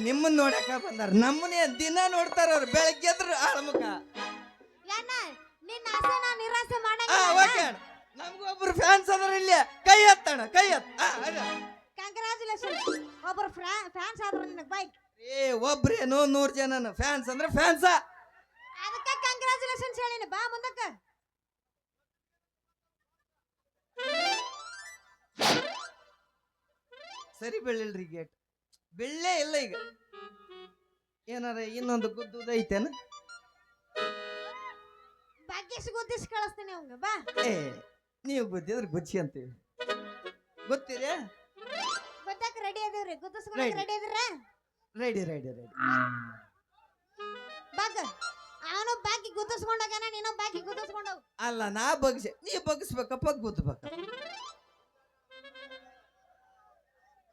ನಿಮ್ಮನ್ನ ನೋಡಕ ಬಂದಾರ, ನಮ್ಮನ್ನ ದಿನ ನೋಡ್ತಾರ ಅವ್ರು. ಬೆಳಗ್ಗೆ ಎದ್ರು ಆಳಮುಖ. ಏನ ನಿನ್ನ ಆಸೆ ನಾ ನಿರಾಸೆ ಮಾಡಂಗಿಲ್ಲ. ನಮ್ಗೊಬ್ರು ಫ್ಯಾನ್ಸ್ ಅದ್ರ ಇಲ್ಲಿ, ಕೈ ಎತ್ತಣ, ಕೈ ಎತ್ತ. ಕಂಗ್ರಾಚುಲೇಷನ್, ಒಬ್ಬರು ಫ್ಯಾನ್ಸ್ ಆದ್ರು ನಿನಗೆ ಬೈ. ಒಬ್ರೇನು 100 ಜನ ಫ್ಯಾನ್ಸ್ ಅಂದ್ರೆ ಫ್ಯಾನ್ಸ. ಅದಕ್ಕೆ ಕಂಗ್ರಾಚುಲೇಷನ್ಸ್ ಹೇಳಿನಿ. ಬಾ ಮುಂದಕ್ಕೆ. ಸರಿ ಬೆಳ್ಳಿಲ್ರಿ ಗೇಟ್, ಬೆಳ್ಳೇ ಇಲ್ಲ ಈಗ. ಏನಾರ ಇನ್ನೊಂದು ಗುದ್ದೈತೇನ? ಗುದ್ದಿಸಿ ಕಳಿಸ್ತೀನಿ ಅವಂಗ. ಬಾ. ನೀವು ಗುದ್ದಿದ್ರೆ ಗುಚ್ಚಿ ಅಂತೀವಿ. ಗೊತ್ತೀರಿ? ಗೊತ್ತಾಕ ರೆಡಿ ಅದೀವ್ರಿ, ಗುದ್ದಿಸ್ಕೊಳಕ್ ರೆಡಿ ಅದೀರ? Ready ready ready. ಬಾಗ ಅವನು ಬಾಕಿ ಗುದ್ದಿಸ್ಕೊಂಡಾಗನ, ನೀನು ಬಾಕಿ ಗುದ್ದಿಸ್ಕೊಂಡವು. ಅಲ್ಲ, ನಾ ಬಗ್ಸೆ, ನೀ ಬಗ್ಸ್ಬೇಕಪ್ಪ, ಗುದ್ದಬೇಕ.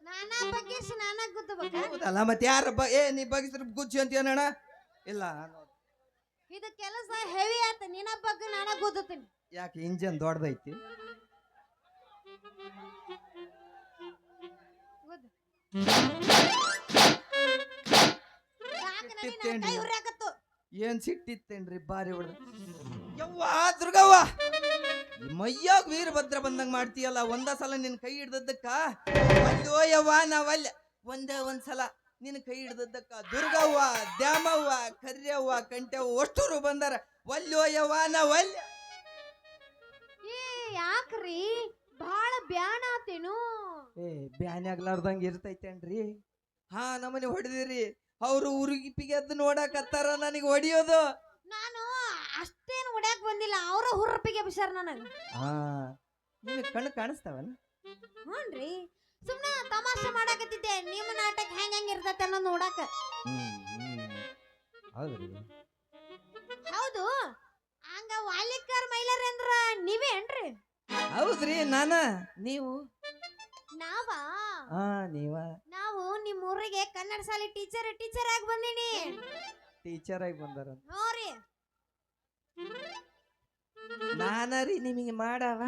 ನಾನಾ ಬಗ್ಗಿಸಿ ನಾನಾ ಗುದ್ದಬೇಕ. ಹೌದಲ್ಲ, ಮತ್ತೆ ಯಾರ ನೀ ಬಗ್ಸಿದ್ರೆ ಗುಚ್ಚಿ ಅಂತ ಏನಣ್ಣ? ಇಲ್ಲ, ಇದು ಕೆಲಸ ಹೆವಿ ಆತ. ನೀನ ಬಗ್ಗೆ ನಾನ ಗುದ್ದುತ್ತೀನಿ. ಯಾಕೆ ಇಂಜನ್ ದೊಡ್ಡದೈತಿ? ಏನ್ ಸಿಟ್ಟಿತ್ತೇನ್ರಿ? ಬಾರಿ ಹೊಡೆದ. ಯವ್ವ ದುರ್ಗವ್ವ, ಮಯ್ಯಾಗ ವೀರಭದ್ರ ಬಂದಂಗ ಮಾಡ್ತೀಯಲ್ಲ. ಒಂದ ಸಲ ನಿನ್ ಕೈ ಹಿಡ್ದದ್ದಕ್ಕ ಅಲ್ಲೋ ಯವ್ವ, ನಾವಲ್ಲ ಒಂದ್ಸಲ ನಿನ್ ಕೈ ಹಿಡ್ದದ್ದಕ್ಕ ದುರ್ಗವ್ವ, ದ್ಯಾಮವ್ವ, ಕರ್ಯವ್ವ, ಕಂಟ್ಯವ್ವ ಅಷ್ಟೂರು ಬಂದಾರ. ಒಲ್ಲೋ ಯವ್ವ, ನಾವಲ್ಲ. ಯಾಕ್ರಿ ಬಹಳ ಬ್ಯಾನ ಆತೇನು? ಬ್ಯಾನ್ ಆಗ್ಲಾರ್ದಂಗ ಇರ್ತೈತೇನ್ರಿ? ನಮ್ಮನೆ ಹೊಡೆದಿರಿ. ಅವ್ರು ಉರುಗಿಪಿಗೆ ಎದ್ದು ನೋಡಕತ್ತಾರ, ನನಗೆ ಹೊಡಿಯೋದು. ನಾನು ಅಷ್ಟೇನು ಹೊಡ್ಯಾಕ್ ಬಂದಿಲ್ಲ, ಅವ್ರ ಹುರ್ಪಿಗೆ ಬಿಸಾರ ನನಗ. ನಿಮಗೆ ಕಣ್ಣು ಕಾಣಿಸ್ತಾವನ? ಹ್ಞೂನ್ರಿ, ಸುಮ್ಮನೆ ತಮಾಷೆ ಮಾಡಾಕತ್ತಿದ್ದೆ. ನಿಮ್ಮ ನಾಟಕ ಹೆಂಗ್ ಇರ್ತೈತೆ ಅನ್ನೋದು ನೋಡಾಕ. ಹೌದು, ಹಂಗ ವಾಲಿಕರ್ ಮೈಲರ್ ಅಂದ್ರ ನೀವೇನ್ರಿ? ಹೌದ್ರಿ, ನೀವು ನಾವಾ? ನಾವು ನಿಮ್ಮ ಊರಿಗೆ ಕನ್ನಡ ಶಾಲೆ ಟೀಚರ್ ಆಗಿ ಬಂದೀನಿ. ಟೀಚರ್ ಆಗಿ ಬಂದಾರ ನೋಡ್ರಿ. ನಾನರಿ ನಿಮಗೆ ಮಾಡವ.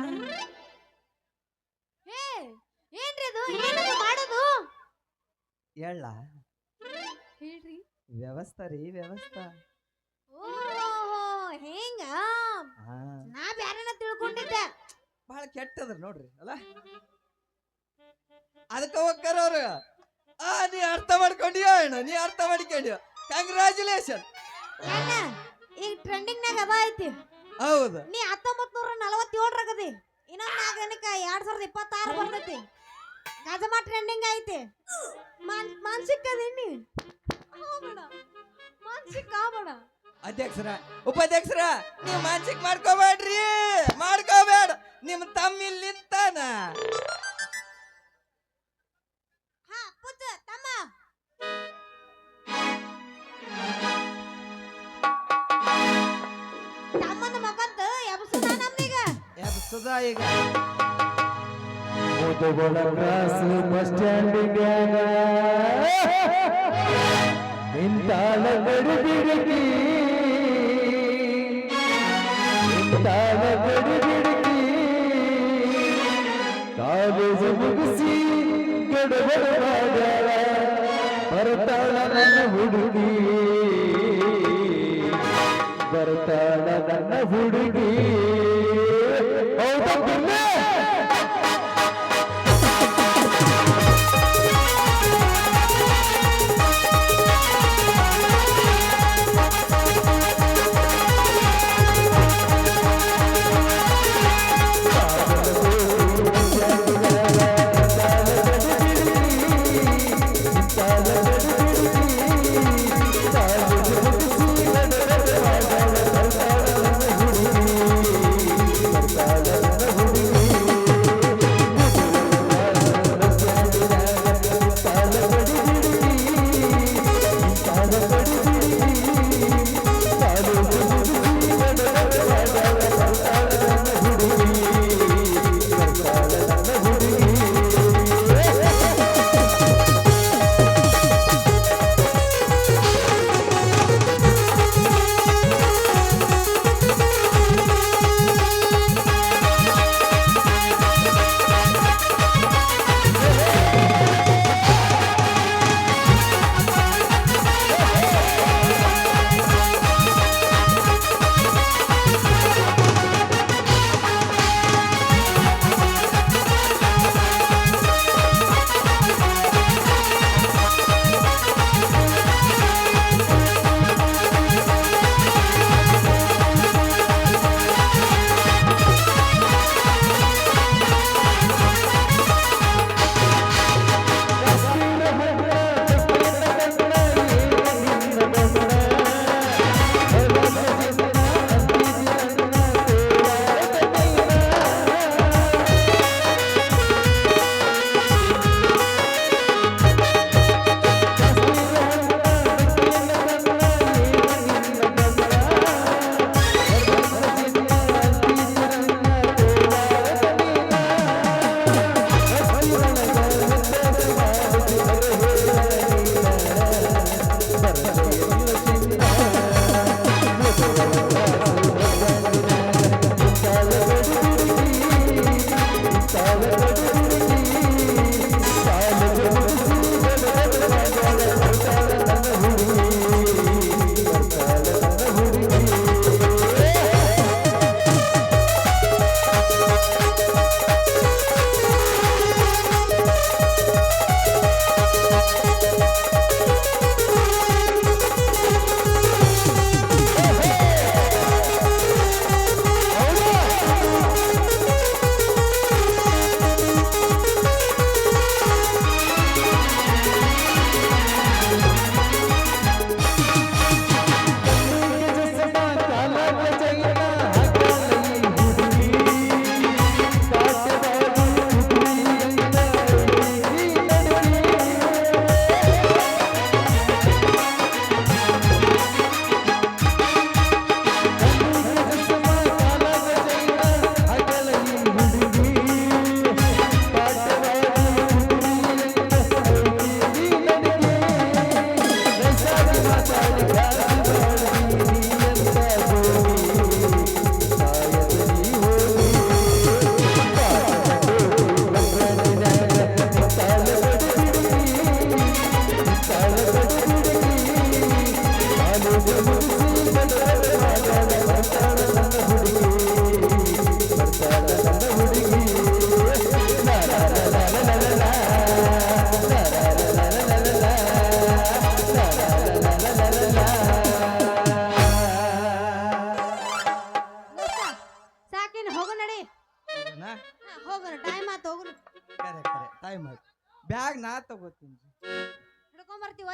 ಹೇಳ ಹೇಳ್ರಿ ವ್ಯವಸ್ಥೆ ರೀ ವ್ಯವಸ್ಥೆ. ಓಹೋ ಹೆಂಗ ಹಾ ನಾ ಬ್ಯಾರೇನ ತಿಳ್ಕೊಂಡಿದ್ದೆ. ಬಹಳ ಕೆಟ್ಟದ್ರ ನೋಡ್ರಿ ಅಲ್ಲ. ಅದಕ್ಕೆ ಹೋಗ್ತಾರ ಅವ್ರು. ನೀ ಅರ್ಥ ಮಾಡ್ಕೊಂಡಿಯೋ ಅಣ್ಣ, ನೀ ಅರ್ಥ ಮಾಡ್ಕೊಂಡಿಯೋ, ಕಂಗ್ರ್ಯಾಚುಲೇಷನ್. ಅಣ್ಣ ಈಗ ಟ್ರೆಂಡಿಂಗ್ ನಾಗ ಅದ ಐತಿ. ಹೌದು, ನೀ 1947 ರಗದಿ, ಇನ್ನೊಂದ್ 4 ದಿನಕ್ಕ 2026 ಬರ್ತೈತಿ. ಗಜಮ ಟ್ರೆಂಡಿಂಗ್ ಐತಿ. ಮಾನಸಿಕ ಅದೇನಿ ಮಾನಸಿಕ ಆಗೋಣ. ಅಧ್ಯಕ್ಷರ ಉಪಾಧ್ಯಕ್ಷರ ನೀವು ಮಾನಸಿಕ ಮಾಡ್ಕೋಬೇಡ್ರಿ, ಮಾಡ್ಕೋಬೇಡ. ನಿಮ್ ತಮ್ಮ ಇಲ್ಲಿ ನಿಂತಾನ. ಹಾ ಪುಚ್ಚ ತಮ್ಮ ತಮ್ಮನ ಮಗಂತ ಎಬ್ಸುದ ನಮ್ನೀಗ. ಎಬ್ಸದ ಈಗ ಮುದುಗೋಳ ಕ್ರಾಸ್ ಬಸ್ ಸ್ಟ್ಯಾಂಡಿನ್ಯಾಗ ನಿಂತಾಳ ಗಡಿಬಿಡಿಕಿ, ನಿಂತಾಳ ಗಡಿಬಿಡಿಕಿ. ಕಾಲೇಜು ಮುಗಿಸಿ ಗಡಬಡ ಮಾಡ್ಯಾಳ, ಬರ್ತಾಳ ನನ್ನ ಹುಡುಗಿ, ಬರ್ತಾಳ ನನ್ನ ಹುಡುಗಿ. ಹೌದಾ ಪುಣ್ಯ? ಹುಡುಗಿ ಮುಗಿಸಿ ಬಂದರೆ ಮಾತಾಡ ಬರ್ತಾಳ ನನ್ನ ಹುಡುಗಿ ಬರ್ತಾಳ ನನ್ನ ಹುಡುಗಿ ಲಾ ಲಾ ಲಾ ಲಾ ಲಾ ಲಾ ಲಾ ಲಾ ಲಾ ಲಾ ಲಾ ಲಾ ಲಾ ಸಾಕೇನು ಹೋಗು ನಡಿ ಹೌದನಾ? ಹೋಗೋಣ ಟೈಮ್ ಆತು ಹೋಗೋಣ ಕರೆ ಕರೆ ಟೈಮ್ ಆಯ್ತು ಬ್ಯಾಗ್ ನಾ ತಗೋತೀನಿ ಹಿಡ್ಕೊಂಬರ್ತೀವಿ